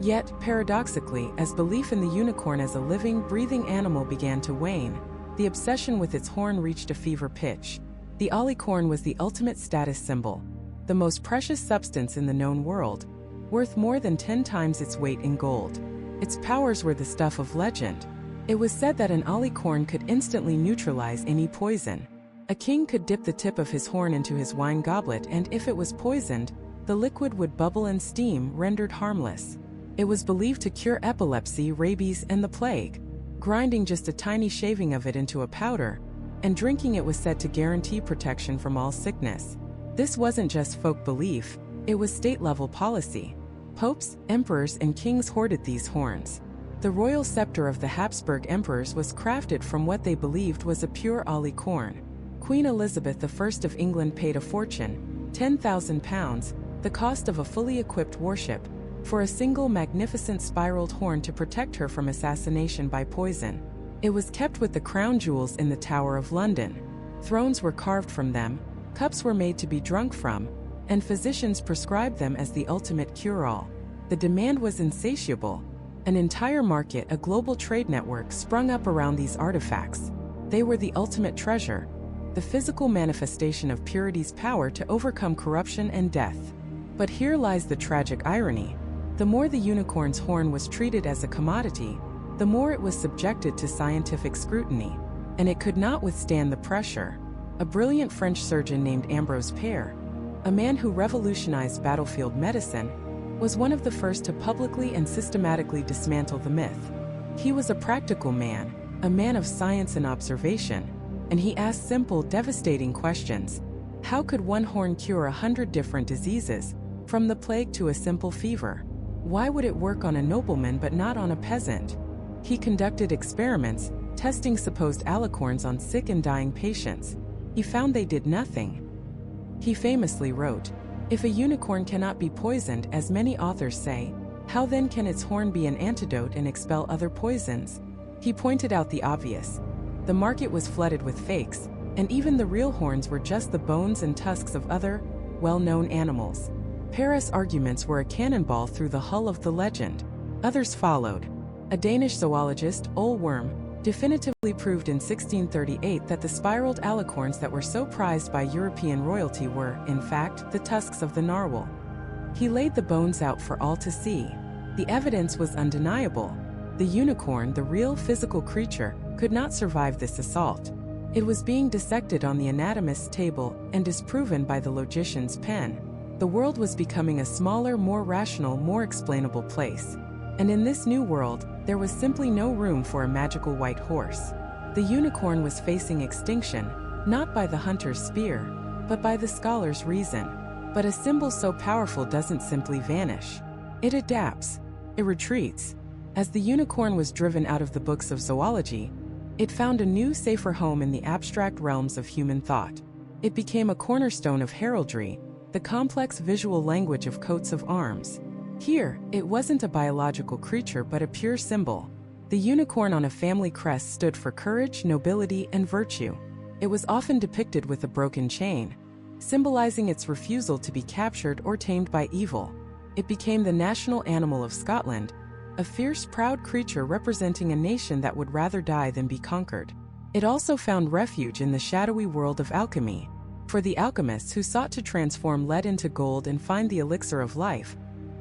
Yet, paradoxically, as belief in the unicorn as a living, breathing animal began to wane, the obsession with its horn reached a fever pitch. The alicorn was the ultimate status symbol, the most precious substance in the known world, worth more than 10 times its weight in gold. Its powers were the stuff of legend. It was said that an alicorn could instantly neutralize any poison. A king could dip the tip of his horn into his wine goblet, and if it was poisoned, the liquid would bubble and steam, rendered harmless. It was believed to cure epilepsy, rabies, and the plague. Grinding just a tiny shaving of it into a powder, and drinking it was said to guarantee protection from all sickness. This wasn't just folk belief, it was state-level policy. Popes, emperors, and kings hoarded these horns. The royal scepter of the Habsburg emperors was crafted from what they believed was a pure alicorn. Queen Elizabeth I of England paid a fortune, £10,000, the cost of a fully equipped warship, for a single magnificent spiraled horn to protect her from assassination by poison. It was kept with the crown jewels in the Tower of London. Thrones were carved from them, cups were made to be drunk from, and physicians prescribed them as the ultimate cure-all. The demand was insatiable. An entire market, a global trade network, sprung up around these artifacts. They were the ultimate treasure, the physical manifestation of purity's power to overcome corruption and death. But here lies the tragic irony. The more the unicorn's horn was treated as a commodity, the more it was subjected to scientific scrutiny, and it could not withstand the pressure. A brilliant French surgeon named Ambrose Pare, a man who revolutionized battlefield medicine, was one of the first to publicly and systematically dismantle the myth. He was a practical man, a man of science and observation, and he asked simple, devastating questions. How could one horn cure 100 different diseases, from the plague to a simple fever? Why would it work on a nobleman but not on a peasant? He conducted experiments, testing supposed alicorns on sick and dying patients. He found they did nothing. He famously wrote, "If a unicorn cannot be poisoned, as many authors say, how then can its horn be an antidote and expel other poisons?" He pointed out the obvious. The market was flooded with fakes, and even the real horns were just the bones and tusks of other, well-known animals. Paris' arguments were a cannonball through the hull of the legend. Others followed. A Danish zoologist, Ole Worm, definitively proved in 1638 that the spiraled alicorns that were so prized by European royalty were, in fact, the tusks of the narwhal. He laid the bones out for all to see. The evidence was undeniable. The unicorn, the real physical creature, could not survive this assault. It was being dissected on the anatomist's table and disproven by the logician's pen. The world was becoming a smaller, more rational, more explainable place. And in this new world, there was simply no room for a magical white horse. The unicorn was facing extinction, not by the hunter's spear, but by the scholar's reason. But a symbol so powerful doesn't simply vanish. It adapts. It retreats. As the unicorn was driven out of the books of zoology, it found a new, safer home in the abstract realms of human thought. It became a cornerstone of heraldry, the complex visual language of coats of arms. Here, it wasn't a biological creature but a pure symbol. The unicorn on a family crest stood for courage, nobility, and virtue. It was often depicted with a broken chain, symbolizing its refusal to be captured or tamed by evil. It became the national animal of Scotland, a fierce, proud creature representing a nation that would rather die than be conquered. It also found refuge in the shadowy world of alchemy. For the alchemists who sought to transform lead into gold and find the elixir of life,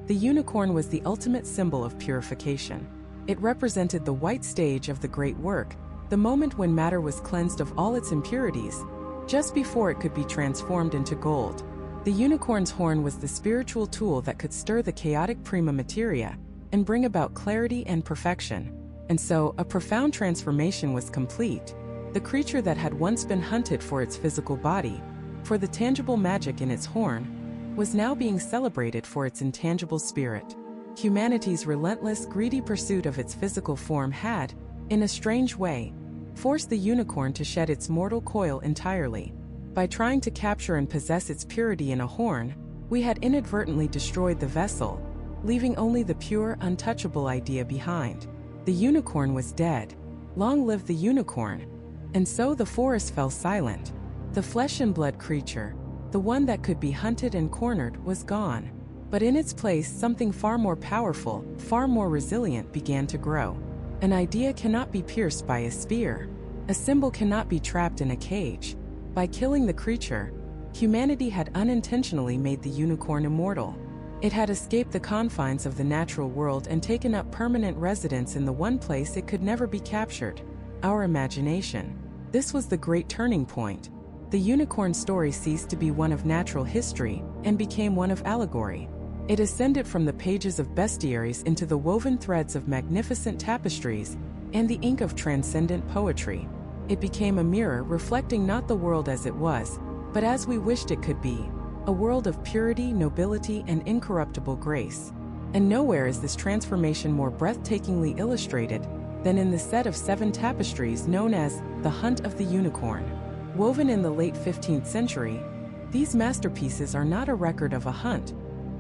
the unicorn was the ultimate symbol of purification. It represented the white stage of the great work, the moment when matter was cleansed of all its impurities, just before it could be transformed into gold. The unicorn's horn was the spiritual tool that could stir the chaotic prima materia and bring about clarity and perfection. And so, a profound transformation was complete. The creature that had once been hunted for its physical body, for the tangible magic in its horn, was now being celebrated for its intangible spirit. Humanity's relentless, greedy pursuit of its physical form had, in a strange way, forced the unicorn to shed its mortal coil entirely. By trying to capture and possess its purity in a horn, we had inadvertently destroyed the vessel, leaving only the pure, untouchable idea behind. The unicorn was dead. Long live the unicorn! And so the forest fell silent. The flesh and blood creature, the one that could be hunted and cornered, was gone. But in its place, something far more powerful, far more resilient began to grow. An idea cannot be pierced by a spear. A symbol cannot be trapped in a cage. By killing the creature, humanity had unintentionally made the unicorn immortal. It had escaped the confines of the natural world and taken up permanent residence in the one place it could never be captured: our imagination. This was the great turning point. The unicorn story ceased to be one of natural history and became one of allegory. It ascended from the pages of bestiaries into the woven threads of magnificent tapestries and the ink of transcendent poetry. It became a mirror reflecting not the world as it was, but as we wished it could be, a world of purity, nobility, and incorruptible grace. And nowhere is this transformation more breathtakingly illustrated than in the set of 7 tapestries known as The Hunt of the Unicorn. Woven in the late 15th century, these masterpieces are not a record of a hunt,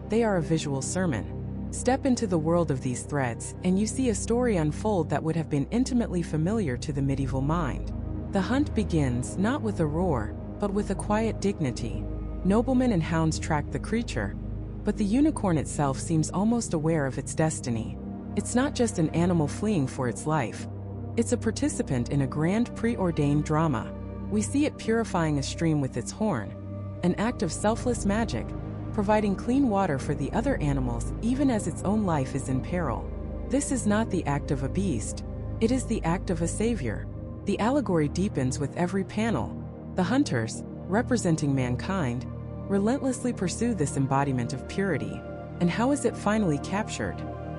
they are a visual sermon. Step into the world of these threads, and you see a story unfold that would have been intimately familiar to the medieval mind. The hunt begins not with a roar, but with a quiet dignity. Noblemen and hounds track the creature, but the unicorn itself seems almost aware of its destiny. It's not just an animal fleeing for its life. It's a participant in a grand preordained drama. We see it purifying a stream with its horn, an act of selfless magic, providing clean water for the other animals even as its own life is in peril. This is not the act of a beast, it is the act of a savior. The allegory deepens with every panel. The hunters, representing mankind, relentlessly pursue this embodiment of purity. And how is it finally captured?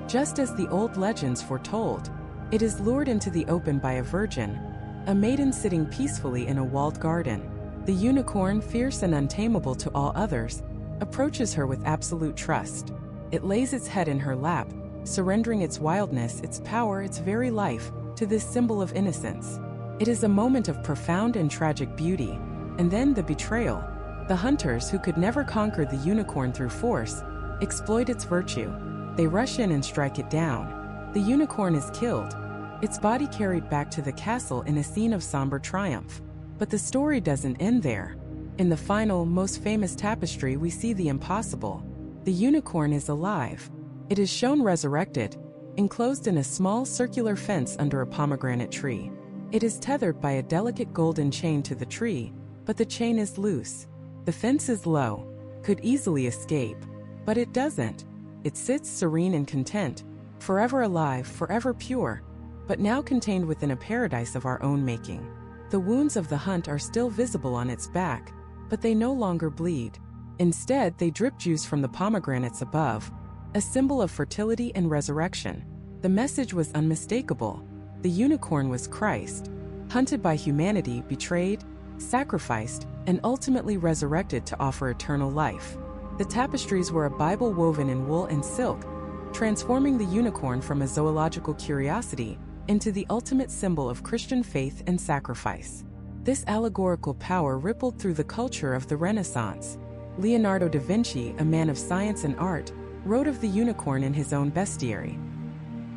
Just as the old legends foretold, it is lured into the open by a virgin, a maiden sitting peacefully in a walled garden. The unicorn, fierce and untamable to all others, approaches her with absolute trust. It lays its head in her lap, surrendering its wildness, its power, its very life, to this symbol of innocence. It is a moment of profound and tragic beauty. And then the betrayal. The hunters, who could never conquer the unicorn through force, exploit its virtue. They rush in and strike it down. The unicorn is killed, its body carried back to the castle in a scene of somber triumph. But the story doesn't end there. In the final, most famous tapestry, we see the impossible. The unicorn is alive. It is shown resurrected, enclosed in a small circular fence under a pomegranate tree. It is tethered by a delicate golden chain to the tree, but the chain is loose. The fence is low, could easily escape, but it doesn't. It sits serene and content, forever alive, forever pure, but now contained within a paradise of our own making. The wounds of the hunt are still visible on its back, but they no longer bleed. Instead, they drip juice from the pomegranates above, a symbol of fertility and resurrection. The message was unmistakable. The unicorn was Christ, hunted by humanity, betrayed, sacrificed, and ultimately resurrected to offer eternal life. The tapestries were a Bible woven in wool and silk, transforming the unicorn from a zoological curiosity into the ultimate symbol of Christian faith and sacrifice. This allegorical power rippled through the culture of the Renaissance. Leonardo da Vinci, a man of science and art, wrote of the unicorn in his own bestiary.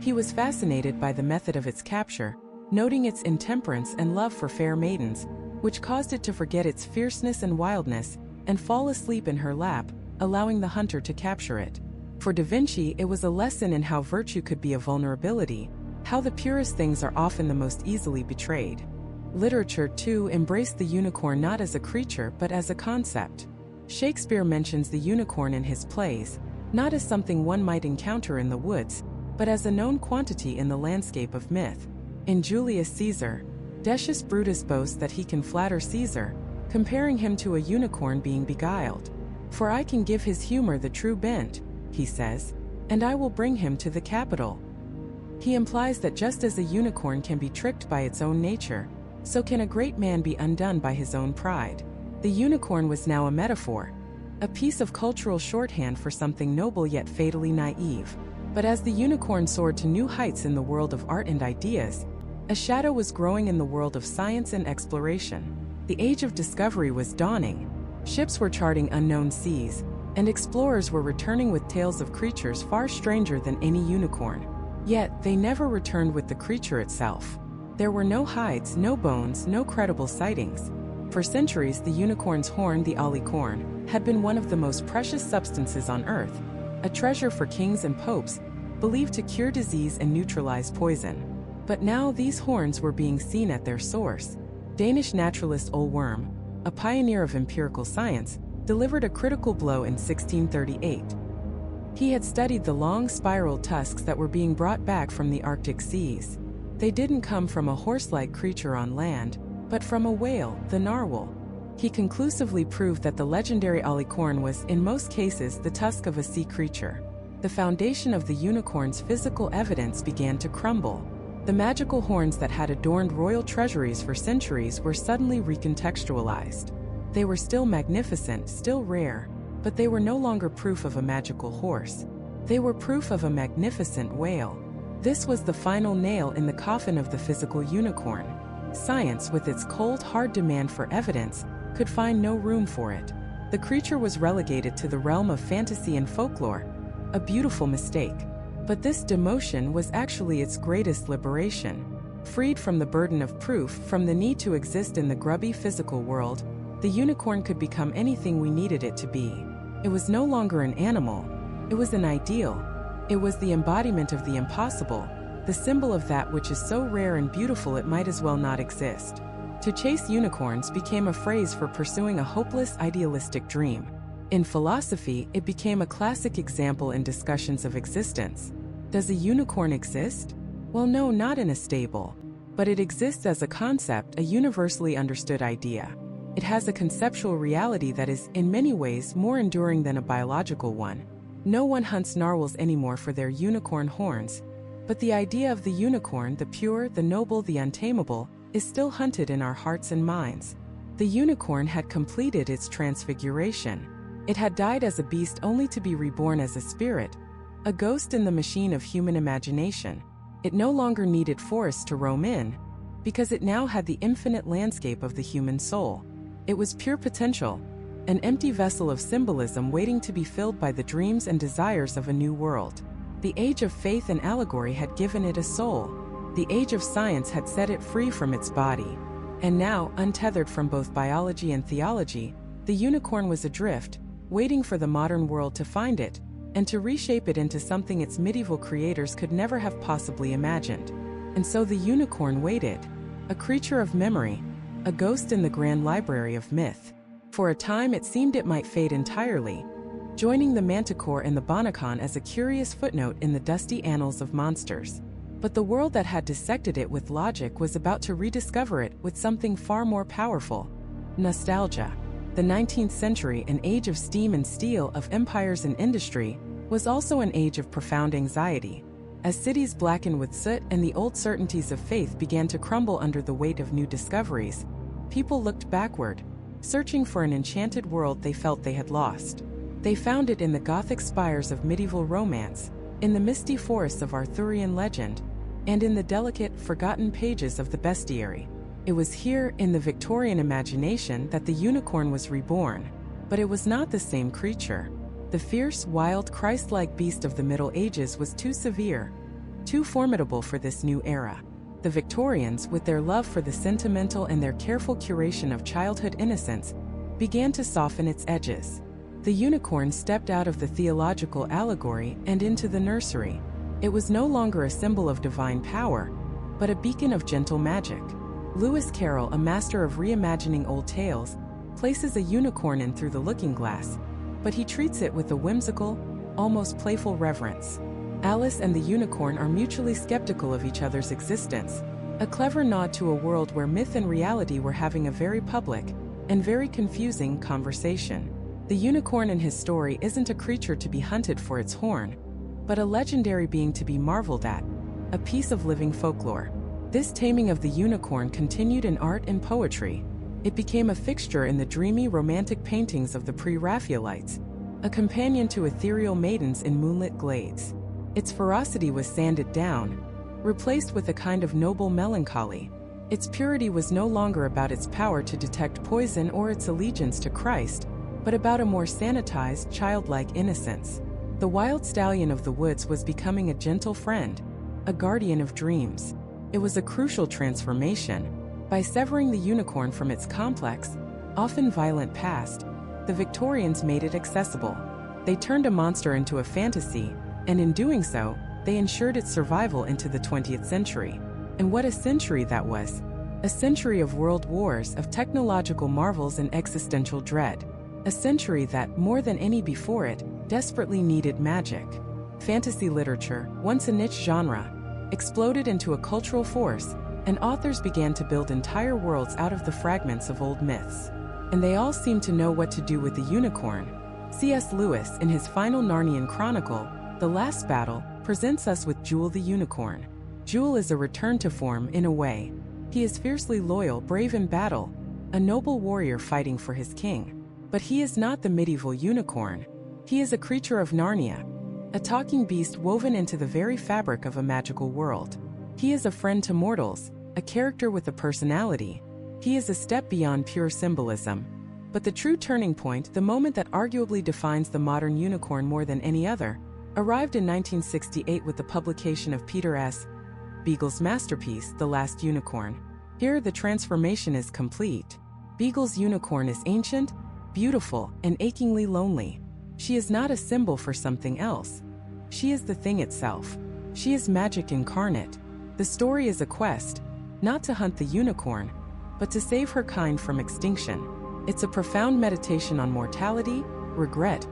He was fascinated by the method of its capture, noting its intemperance and love for fair maidens, which caused it to forget its fierceness and wildness and fall asleep in her lap, allowing the hunter to capture it. For Da Vinci, it was a lesson in how virtue could be a vulnerability, how the purest things are often the most easily betrayed. Literature, too, embraced the unicorn not as a creature but as a concept. Shakespeare mentions the unicorn in his plays, not as something one might encounter in the woods, but as a known quantity in the landscape of myth. In Julius Caesar, Decius Brutus boasts that he can flatter Caesar, comparing him to a unicorn being beguiled. "For I can give his humor the true bent," he says, "and I will bring him to the Capitol." He implies that just as a unicorn can be tricked by its own nature, so can a great man be undone by his own pride. The unicorn was now a metaphor, a piece of cultural shorthand for something noble yet fatally naive. But as the unicorn soared to new heights in the world of art and ideas, a shadow was growing in the world of science and exploration. The age of discovery was dawning. Ships were charting unknown seas, and explorers were returning with tales of creatures far stranger than any unicorn. Yet, they never returned with the creature itself. There were no hides, no bones, no credible sightings. For centuries, the unicorn's horn, the alicorn, had been one of the most precious substances on Earth, a treasure for kings and popes, believed to cure disease and neutralize poison. But now these horns were being seen at their source. Danish naturalist Ole Worm, a pioneer of empirical science, delivered a critical blow in 1638. He had studied the long spiral tusks that were being brought back from the Arctic seas. They didn't come from a horse-like creature on land, but from a whale, the narwhal. He conclusively proved that the legendary alicorn was, in most cases, the tusk of a sea creature. The foundation of the unicorn's physical evidence began to crumble. The magical horns that had adorned royal treasuries for centuries were suddenly recontextualized. They were still magnificent, still rare, but they were no longer proof of a magical horse. They were proof of a magnificent whale. This was the final nail in the coffin of the physical unicorn. Science, with its cold, hard demand for evidence, could find no room for it. The creature was relegated to the realm of fantasy and folklore, a beautiful mistake. But this demotion was actually its greatest liberation. Freed from the burden of proof, from the need to exist in the grubby physical world, the unicorn could become anything we needed it to be. It was no longer an animal. It was an ideal. It was the embodiment of the impossible, the symbol of that which is so rare and beautiful it might as well not exist. To chase unicorns became a phrase for pursuing a hopeless, idealistic dream. In philosophy, it became a classic example in discussions of existence. Does a unicorn exist? Well, no, not in a stable. But it exists as a concept, a universally understood idea. It has a conceptual reality that is, in many ways, more enduring than a biological one. No one hunts narwhals anymore for their unicorn horns, but the idea of the unicorn, the pure, the noble, the untamable, is still hunted in our hearts and minds. The unicorn had completed its transfiguration. It had died as a beast only to be reborn as a spirit, a ghost in the machine of human imagination. It no longer needed forests to roam in, because it now had the infinite landscape of the human soul. It was pure potential, an empty vessel of symbolism waiting to be filled by the dreams and desires of a new world. The age of faith and allegory had given it a soul. The age of science had set it free from its body. And now, untethered from both biology and theology, the unicorn was adrift, waiting for the modern world to find it, and to reshape it into something its medieval creators could never have possibly imagined. And so the unicorn waited, a creature of memory, a ghost in the grand library of myth. For a time it seemed it might fade entirely, joining the manticore and the bonacon as a curious footnote in the dusty annals of monsters. But the world that had dissected it with logic was about to rediscover it with something far more powerful: nostalgia. The 19th century, an age of steam and steel, of empires and industry, was also an age of profound anxiety. As cities blackened with soot and the old certainties of faith began to crumble under the weight of new discoveries, people looked backward, searching for an enchanted world they felt they had lost. They found it in the Gothic spires of medieval romance, in the misty forests of Arthurian legend, and in the delicate, forgotten pages of the bestiary. It was here, in the Victorian imagination, that the unicorn was reborn. But it was not the same creature. The fierce, wild, Christ-like beast of the Middle Ages was too severe, too formidable for this new era. The Victorians, with their love for the sentimental and their careful curation of childhood innocence, began to soften its edges. The unicorn stepped out of the theological allegory and into the nursery. It was no longer a symbol of divine power, but a beacon of gentle magic. Lewis Carroll, a master of reimagining old tales, places a unicorn in Through the Looking Glass, but he treats it with a whimsical, almost playful reverence. Alice and the unicorn are mutually skeptical of each other's existence, a clever nod to a world where myth and reality were having a very public and very confusing conversation. The unicorn in his story isn't a creature to be hunted for its horn, but a legendary being to be marveled at, a piece of living folklore. This taming of the unicorn continued in art and poetry. It became a fixture in the dreamy romantic paintings of the pre-Raphaelites, a companion to ethereal maidens in moonlit glades. Its ferocity was sanded down, replaced with a kind of noble melancholy. Its purity was no longer about its power to detect poison or its allegiance to Christ, but about a more sanitized, childlike innocence. The wild stallion of the woods was becoming a gentle friend, a guardian of dreams. It was a crucial transformation. By severing the unicorn from its complex, often violent past, the Victorians made it accessible. They turned a monster into a fantasy, and in doing so, they ensured its survival into the 20th century. And what a century that was! A century of world wars, of technological marvels and existential dread. A century that, more than any before it, desperately needed magic. Fantasy literature, once a niche genre, exploded into a cultural force, and authors began to build entire worlds out of the fragments of old myths. And they all seemed to know what to do with the unicorn. C.S. Lewis, in his final Narnian chronicle, The Last Battle, presents us with Jewel the unicorn. Jewel is a return to form in a way. He is fiercely loyal, brave in battle, a noble warrior fighting for his king. But he is not the medieval unicorn. He is a creature of Narnia, a talking beast woven into the very fabric of a magical world. He is a friend to mortals, a character with a personality. He is a step beyond pure symbolism. But the true turning point, the moment that arguably defines the modern unicorn more than any other, arrived in 1968 with the publication of Peter S. Beagle's masterpiece, The Last Unicorn. Here, the transformation is complete. Beagle's unicorn is ancient, beautiful, and achingly lonely. She is not a symbol for something else. She is the thing itself. She is magic incarnate. The story is a quest, not to hunt the unicorn, but to save her kind from extinction. It's a profound meditation on mortality, regret,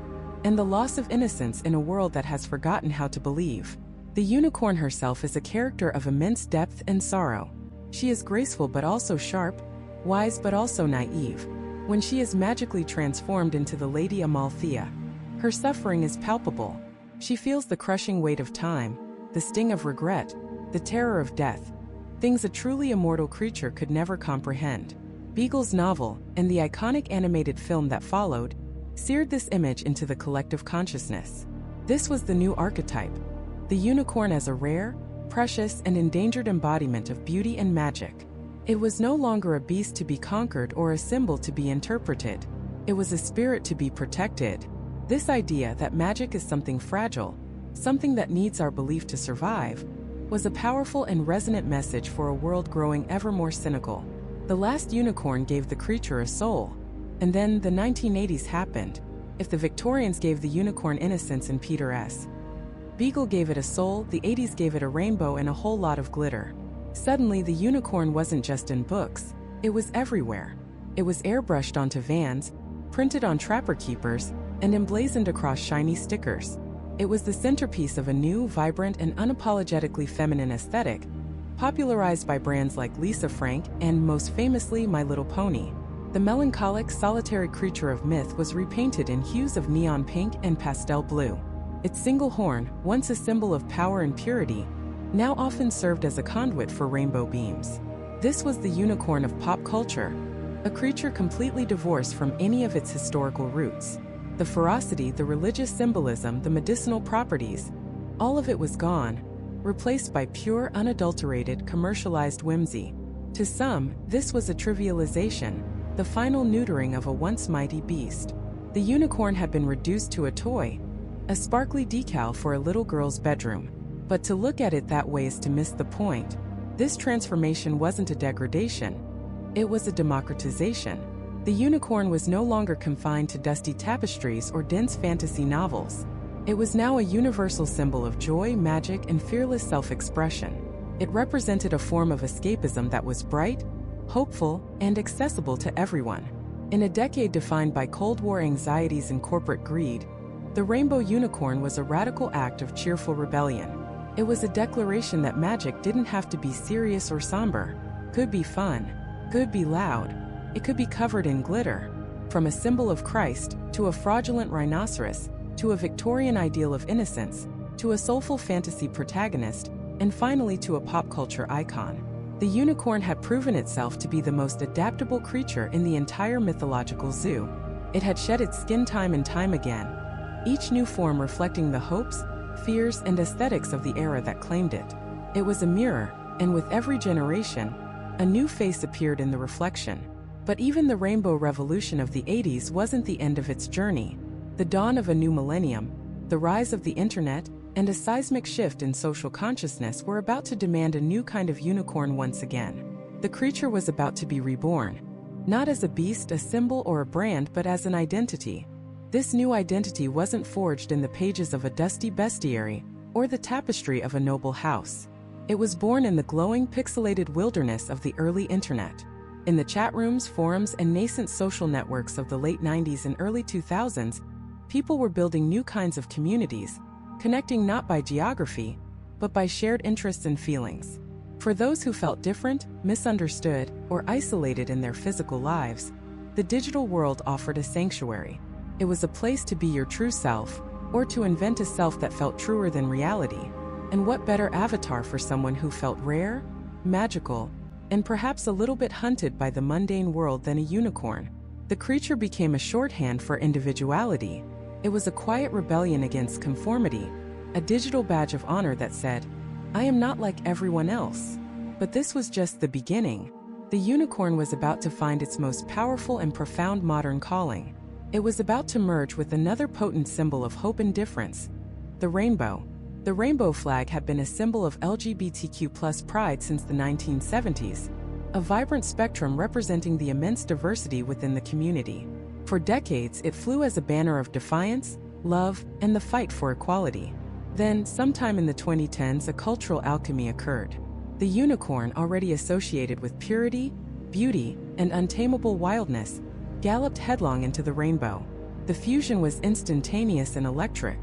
and the loss of innocence in a world that has forgotten how to believe. The unicorn herself is a character of immense depth and sorrow. She is graceful but also sharp, wise but also naive. When she is magically transformed into the Lady Amalthea, her suffering is palpable. She feels the crushing weight of time, the sting of regret, the terror of death, things a truly immortal creature could never comprehend. Beagle's novel, and the iconic animated film that followed, seared this image into the collective consciousness. This was the new archetype, the unicorn as a rare, precious, and endangered embodiment of beauty and magic. It was no longer a beast to be conquered or a symbol to be interpreted. It was a spirit to be protected. This idea that magic is something fragile, something that needs our belief to survive, was a powerful and resonant message for a world growing ever more cynical. The Last Unicorn gave the creature a soul. And then the 1980s happened. If the Victorians gave the unicorn innocence in Peter S. Beagle gave it a soul, the 80s gave it a rainbow and a whole lot of glitter. Suddenly the unicorn wasn't just in books, it was everywhere. It was airbrushed onto vans, printed on trapper keepers, and emblazoned across shiny stickers. It was the centerpiece of a new, vibrant, and unapologetically feminine aesthetic, popularized by brands like Lisa Frank and, most famously, My Little Pony. The melancholic, solitary creature of myth was repainted in hues of neon pink and pastel blue. Its single horn, once a symbol of power and purity, now often served as a conduit for rainbow beams. This was the unicorn of pop culture, a creature completely divorced from any of its historical roots. The ferocity, the religious symbolism, the medicinal properties, all of it was gone, replaced by pure, unadulterated, commercialized whimsy. To some, this was a trivialization, the final neutering of a once mighty beast. The unicorn had been reduced to a toy, a sparkly decal for a little girl's bedroom. But to look at it that way is to miss the point. This transformation wasn't a degradation, it was a democratization. The unicorn was no longer confined to dusty tapestries or dense fantasy novels. It was now a universal symbol of joy, magic, and fearless self-expression. It represented a form of escapism that was bright, hopeful, and accessible to everyone. In a decade defined by Cold War anxieties and corporate greed, the rainbow unicorn was a radical act of cheerful rebellion. It was a declaration that magic didn't have to be serious or somber. Could be fun, could be loud, it could be covered in glitter. From a symbol of Christ, to a fraudulent rhinoceros, to a Victorian ideal of innocence, to a soulful fantasy protagonist, and finally to a pop culture icon. The unicorn had proven itself to be the most adaptable creature in the entire mythological zoo. It had shed its skin time and time again, each new form reflecting the hopes, fears, and aesthetics of the era that claimed it. It was a mirror, and with every generation, a new face appeared in the reflection. But even the rainbow revolution of the 80s wasn't the end of its journey. The dawn of a new millennium, the rise of the internet, and a seismic shift in social consciousness were about to demand a new kind of unicorn once again. The creature was about to be reborn, not as a beast, a symbol, or a brand, but as an identity. This new identity wasn't forged in the pages of a dusty bestiary or the tapestry of a noble house. It was born in the glowing, pixelated wilderness of the early internet. In the chat rooms, forums, and nascent social networks of the late 90s and early 2000s, people were building new kinds of communities, connecting not by geography, but by shared interests and feelings. For those who felt different, misunderstood, or isolated in their physical lives, the digital world offered a sanctuary. It was a place to be your true self, or to invent a self that felt truer than reality. And what better avatar for someone who felt rare, magical, and perhaps a little bit hunted by the mundane world than a unicorn? The creature became a shorthand for individuality. It was a quiet rebellion against conformity, a digital badge of honor that said, "I am not like everyone else." But this was just the beginning. The unicorn was about to find its most powerful and profound modern calling. It was about to merge with another potent symbol of hope and difference: the rainbow. The rainbow flag had been a symbol of LGBTQ+ pride since the 1970s, a vibrant spectrum representing the immense diversity within the community. For decades, it flew as a banner of defiance, love, and the fight for equality. Then, sometime in the 2010s, a cultural alchemy occurred. The unicorn, already associated with purity, beauty, and untamable wildness, galloped headlong into the rainbow. The fusion was instantaneous and electric.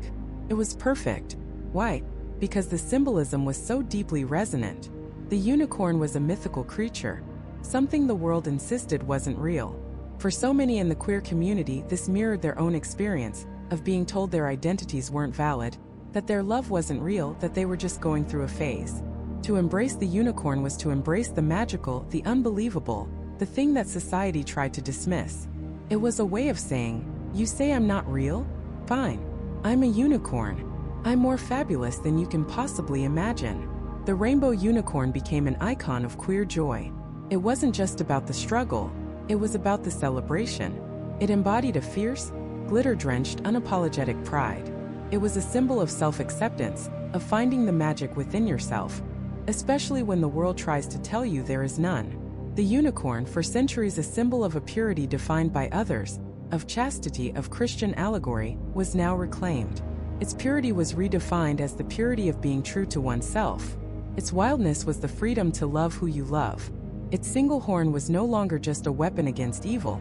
It was perfect. Why? Because the symbolism was so deeply resonant. The unicorn was a mythical creature, something the world insisted wasn't real. For so many in the queer community, this mirrored their own experience of being told their identities weren't valid, that their love wasn't real, that they were just going through a phase. To embrace the unicorn was to embrace the magical, the unbelievable, the thing that society tried to dismiss. It was a way of saying, "You say I'm not real? Fine. I'm a unicorn. I'm more fabulous than you can possibly imagine." The rainbow unicorn became an icon of queer joy. It wasn't just about the struggle, it was about the celebration. It embodied a fierce, glitter-drenched, unapologetic pride. It was a symbol of self-acceptance, of finding the magic within yourself, especially when the world tries to tell you there is none. The unicorn, for centuries a symbol of a purity defined by others, of chastity, of Christian allegory, was now reclaimed. Its purity was redefined as the purity of being true to oneself. Its wildness was the freedom to love who you love. Its single horn was no longer just a weapon against evil,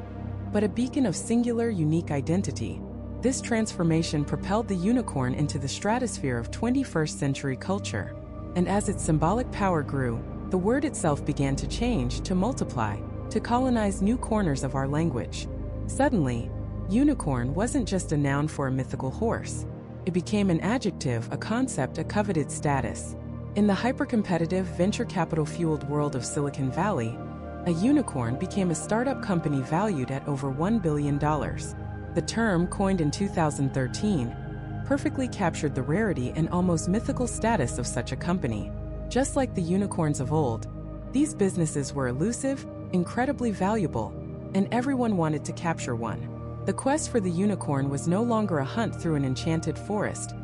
but a beacon of singular, unique identity. This transformation propelled the unicorn into the stratosphere of 21st century culture. And as its symbolic power grew, the word itself began to change, to multiply, to colonize new corners of our language. Suddenly, unicorn wasn't just a noun for a mythical horse. It became an adjective, a concept, a coveted status. In the hyper-competitive, venture capital-fueled world of Silicon Valley, a unicorn became a startup company valued at over $1 billion. The term, coined in 2013, perfectly captured the rarity and almost mythical status of such a company. Just like the unicorns of old, these businesses were elusive, incredibly valuable, and everyone wanted to capture one. The quest for the unicorn was no longer a hunt through an enchanted forest.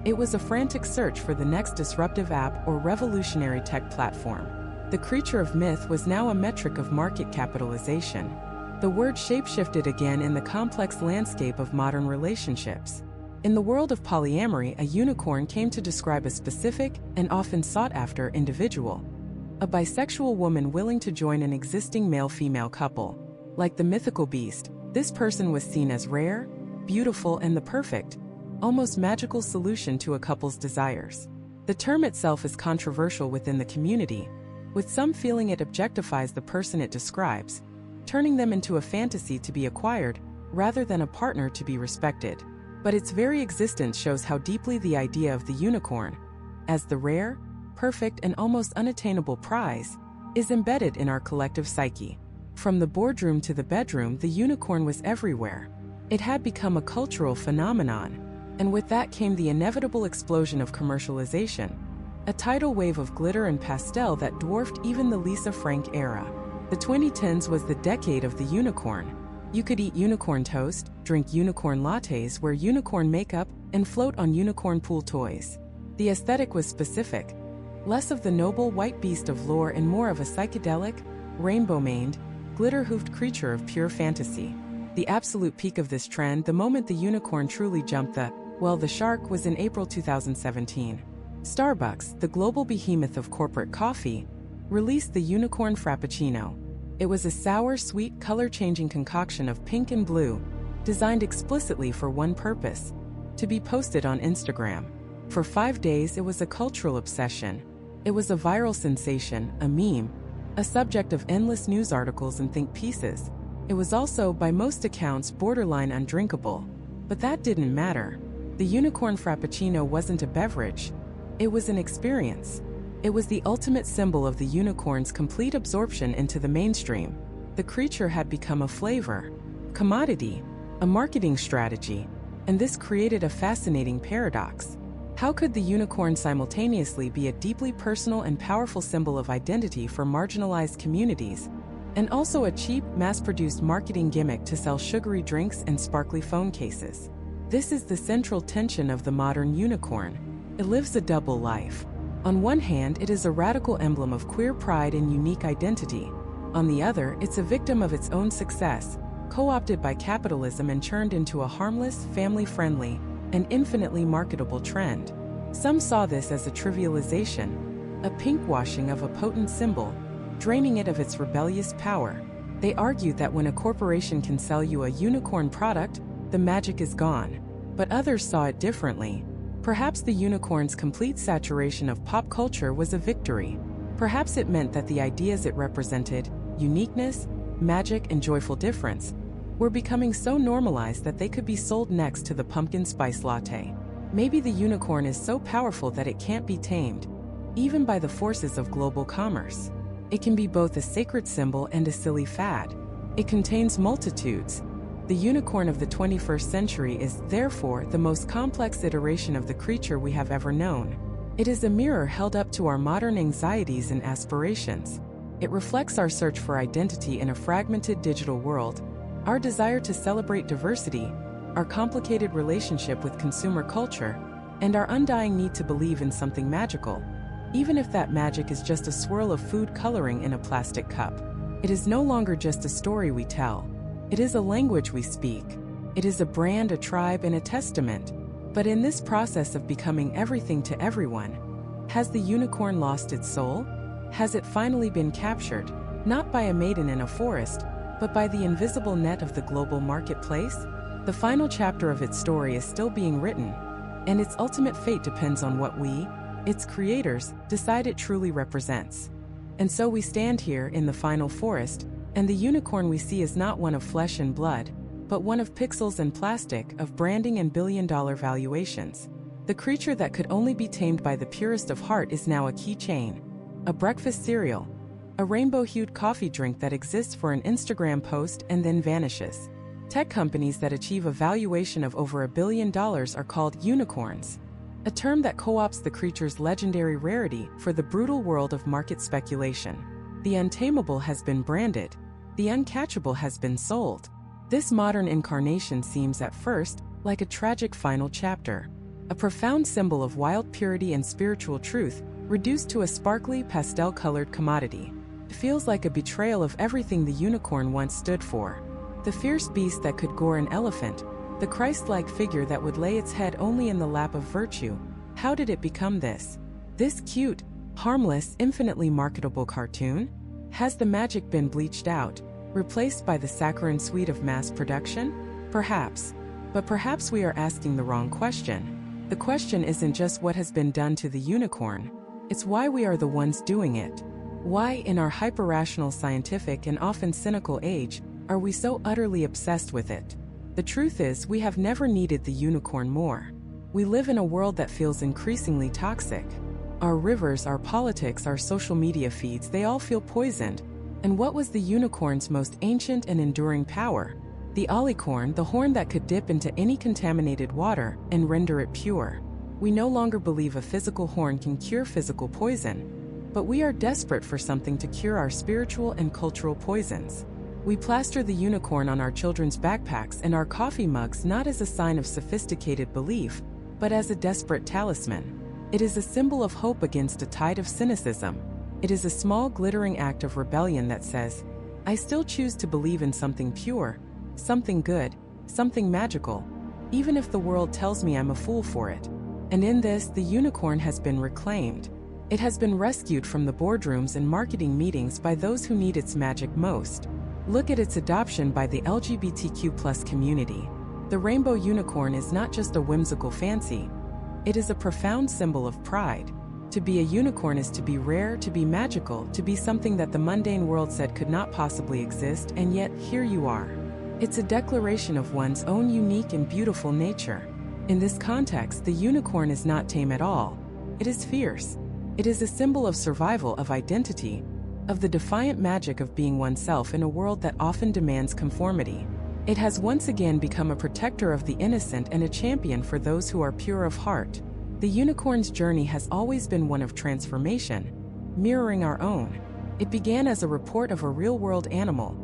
It was a frantic search for the next disruptive app or revolutionary tech platform. The creature of myth was now a metric of market capitalization. The word shapeshifted again in the complex landscape of modern relationships. In the world of polyamory, a unicorn came to describe a specific and often sought-after individual. A bisexual woman willing to join an existing male-female couple. Like the mythical beast, this person was seen as rare, beautiful, and the perfect, almost magical solution to a couple's desires. The term itself is controversial within the community, with some feeling it objectifies the person it describes, turning them into a fantasy to be acquired rather than a partner to be respected. But its very existence shows how deeply the idea of the unicorn, as the rare, perfect and almost unattainable prize, is embedded in our collective psyche. From the boardroom to the bedroom, the unicorn was everywhere. It had become a cultural phenomenon, and with that came the inevitable explosion of commercialization, a tidal wave of glitter and pastel that dwarfed even the Lisa Frank era. The 2010s was the decade of the unicorn. You could eat unicorn toast, drink unicorn lattes, wear unicorn makeup, and float on unicorn pool toys. The aesthetic was specific, less of the noble white beast of lore and more of a psychedelic, rainbow-maned, glitter-hoofed creature of pure fantasy. The absolute peak of this trend, the moment the unicorn truly jumped the shark, was in April 2017. Starbucks, the global behemoth of corporate coffee, released the Unicorn Frappuccino. It was a sour, sweet, color-changing concoction of pink and blue, designed explicitly for one purpose: to be posted on Instagram. For 5 days, it was a cultural obsession. It was a viral sensation, a meme, a subject of endless news articles and think pieces. It was also, by most accounts, borderline undrinkable. But that didn't matter. The Unicorn Frappuccino wasn't a beverage. It was an experience. It was the ultimate symbol of the unicorn's complete absorption into the mainstream. The creature had become a flavor, commodity, a marketing strategy, and this created a fascinating paradox. How could the unicorn simultaneously be a deeply personal and powerful symbol of identity for marginalized communities, and also a cheap, mass-produced marketing gimmick to sell sugary drinks and sparkly phone cases? This is the central tension of the modern unicorn. It lives a double life. On one hand, it is a radical emblem of queer pride and unique identity. On the other, it's a victim of its own success, co-opted by capitalism and churned into a harmless, family-friendly, and infinitely marketable trend. Some saw this as a trivialization, a pinkwashing of a potent symbol, draining it of its rebellious power. They argued that when a corporation can sell you a unicorn product, the magic is gone. But others saw it differently. Perhaps the unicorn's complete saturation of pop culture was a victory. Perhaps it meant that the ideas it represented, uniqueness, magic, and joyful difference, were becoming so normalized that they could be sold next to the pumpkin spice latte. Maybe the unicorn is so powerful that it can't be tamed, even by the forces of global commerce. It can be both a sacred symbol and a silly fad. It contains multitudes. The unicorn of the 21st century is, therefore, the most complex iteration of the creature we have ever known. It is a mirror held up to our modern anxieties and aspirations. It reflects our search for identity in a fragmented digital world, our desire to celebrate diversity, our complicated relationship with consumer culture, and our undying need to believe in something magical, even if that magic is just a swirl of food coloring in a plastic cup. It is no longer just a story we tell. It is a language we speak. It is a brand, a tribe, and a testament. But in this process of becoming everything to everyone, has the unicorn lost its soul? Has it finally been captured, not by a maiden in a forest, but by the invisible net of the global marketplace? The final chapter of its story is still being written, and its ultimate fate depends on what we, its creators, decide it truly represents. And so we stand here in the final forest, and the unicorn we see is not one of flesh and blood, but one of pixels and plastic, of branding and billion-dollar valuations. The creature that could only be tamed by the purest of heart is now a keychain, a breakfast cereal, a rainbow-hued coffee drink that exists for an Instagram post and then vanishes. Tech companies that achieve a valuation of over $1 billion are called unicorns, a term that co-opts the creature's legendary rarity for the brutal world of market speculation. The untamable has been branded. The uncatchable has been sold. This modern incarnation seems at first like a tragic final chapter, a profound symbol of wild purity and spiritual truth reduced to a sparkly pastel-colored commodity. It feels like a betrayal of everything the unicorn once stood for. The fierce beast that could gore an elephant, the Christ-like figure that would lay its head only in the lap of virtue. How did it become this? This cute, harmless, infinitely marketable cartoon? Has the magic been bleached out, replaced by the saccharine sweet of mass production? Perhaps. But perhaps we are asking the wrong question. The question isn't just what has been done to the unicorn, it's why we are the ones doing it. Why, in our hyper-rational, scientific, and often cynical age, are we so utterly obsessed with it? The truth is, we have never needed the unicorn more. We live in a world that feels increasingly toxic. Our rivers, our politics, our social media feeds, they all feel poisoned. And what was the unicorn's most ancient and enduring power? The alicorn, the horn that could dip into any contaminated water and render it pure. We no longer believe a physical horn can cure physical poison, but we are desperate for something to cure our spiritual and cultural poisons. We plaster the unicorn on our children's backpacks and our coffee mugs not as a sign of sophisticated belief, but as a desperate talisman. It is a symbol of hope against a tide of cynicism. It is a small glittering act of rebellion that says, I still choose to believe in something pure, something good, something magical, even if the world tells me I'm a fool for it. And in this, the unicorn has been reclaimed. It has been rescued from the boardrooms and marketing meetings by those who need its magic most. Look at its adoption by the LGBTQ+ community. The rainbow unicorn is not just a whimsical fancy. It is a profound symbol of pride. To be a unicorn is to be rare, to be magical, to be something that the mundane world said could not possibly exist, and yet here you are. It's a declaration of one's own unique and beautiful nature. In this context, the unicorn is not tame at all. It is fierce. It is a symbol of survival, of identity, of the defiant magic of being oneself in a world that often demands conformity. It has once again become a protector of the innocent and a champion for those who are pure of heart. The unicorn's journey has always been one of transformation, mirroring our own. It began as a report of a real-world animal,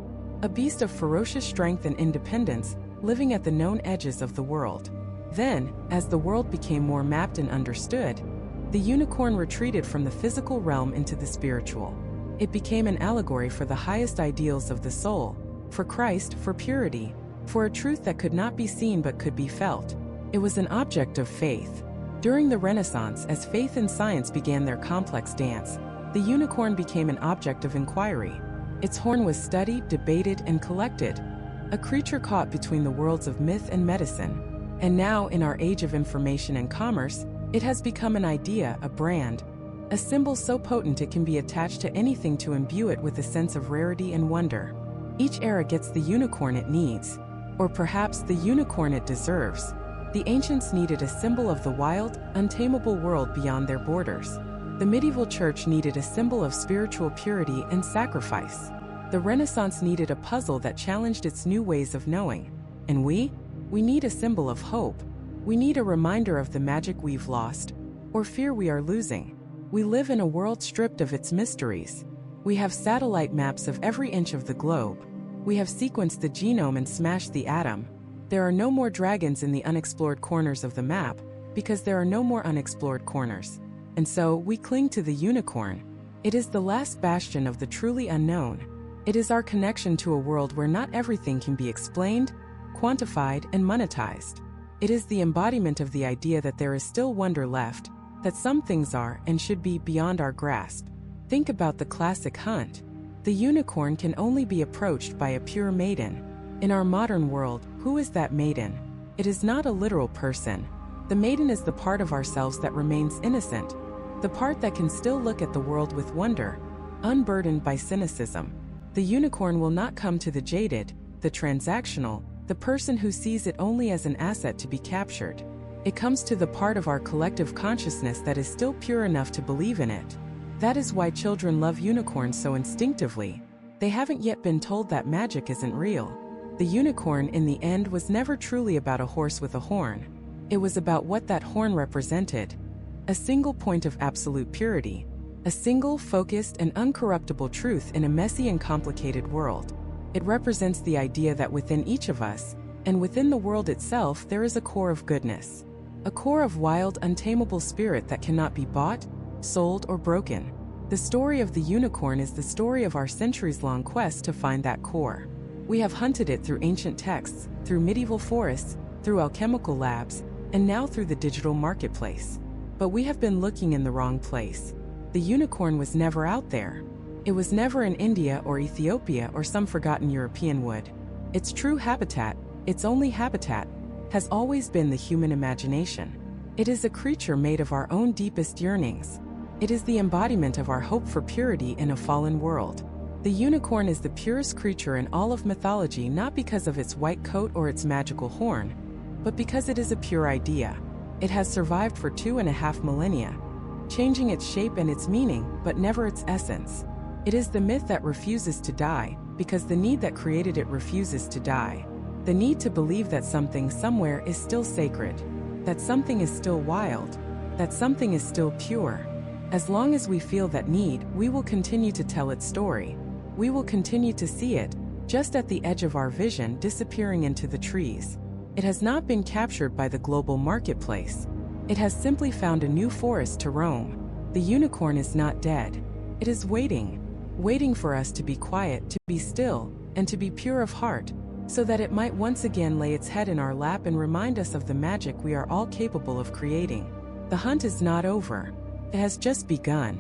a beast of ferocious strength and independence, living at the known edges of the world. Then, as the world became more mapped and understood, the unicorn retreated from the physical realm into the spiritual. It became an allegory for the highest ideals of the soul, for Christ, for purity, for a truth that could not be seen but could be felt. It was an object of faith. During the Renaissance, as faith and science began their complex dance, the unicorn became an object of inquiry. Its horn was studied, debated, and collected, a creature caught between the worlds of myth and medicine. And now, in our age of information and commerce, it has become an idea, a brand, a symbol so potent it can be attached to anything to imbue it with a sense of rarity and wonder. Each era gets the unicorn it needs, or perhaps the unicorn it deserves. The ancients needed a symbol of the wild, untamable world beyond their borders. The medieval church needed a symbol of spiritual purity and sacrifice. The Renaissance needed a puzzle that challenged its new ways of knowing. And we need a symbol of hope. We need a reminder of the magic we've lost, or fear we are losing. We live in a world stripped of its mysteries. We have satellite maps of every inch of the globe. We have sequenced the genome and smashed the atom. There are no more dragons in the unexplored corners of the map, because there are no more unexplored corners. And so, we cling to the unicorn. It is the last bastion of the truly unknown. It is our connection to a world where not everything can be explained, quantified, and monetized. It is the embodiment of the idea that there is still wonder left, that some things are and should be beyond our grasp. Think about the classic hunt. The unicorn can only be approached by a pure maiden. In our modern world, who is that maiden? It is not a literal person. The maiden is the part of ourselves that remains innocent, the part that can still look at the world with wonder, unburdened by cynicism. The unicorn will not come to the jaded, the transactional, the person who sees it only as an asset to be captured. It comes to the part of our collective consciousness that is still pure enough to believe in it. That is why children love unicorns so instinctively. They haven't yet been told that magic isn't real. The unicorn, in the end, was never truly about a horse with a horn. It was about what that horn represented. A single point of absolute purity. A single, focused, and uncorruptible truth in a messy and complicated world. It represents the idea that within each of us, and within the world itself, there is a core of goodness. A core of wild, untamable spirit that cannot be bought, sold, or broken. The story of the unicorn is the story of our centuries-long quest to find that core. We have hunted it through ancient texts, through medieval forests, through alchemical labs, and now through the digital marketplace. But we have been looking in the wrong place. The unicorn was never out there. It was never in India or Ethiopia or some forgotten European wood. Its true habitat, its only habitat, has always been the human imagination. It is a creature made of our own deepest yearnings. It is the embodiment of our hope for purity in a fallen world. The unicorn is the purest creature in all of mythology, not because of its white coat or its magical horn, but because it is a pure idea. It has survived for 2.5 millennia. changing its shape and its meaning, but never its essence. It is the myth that refuses to die, because the need that created it refuses to die. The need to believe that something somewhere is still sacred, that something is still wild, that something is still pure. As long as we feel that need, we will continue to tell its story. We will continue to see it, just at the edge of our vision, disappearing into the trees. It has not been captured by the global marketplace. It has simply found a new forest to roam. The unicorn is not dead. It is waiting for us to be quiet, to be still, and to be pure of heart, so that it might once again lay its head in our lap and remind us of the magic we are all capable of creating. The hunt is not over. It has just begun.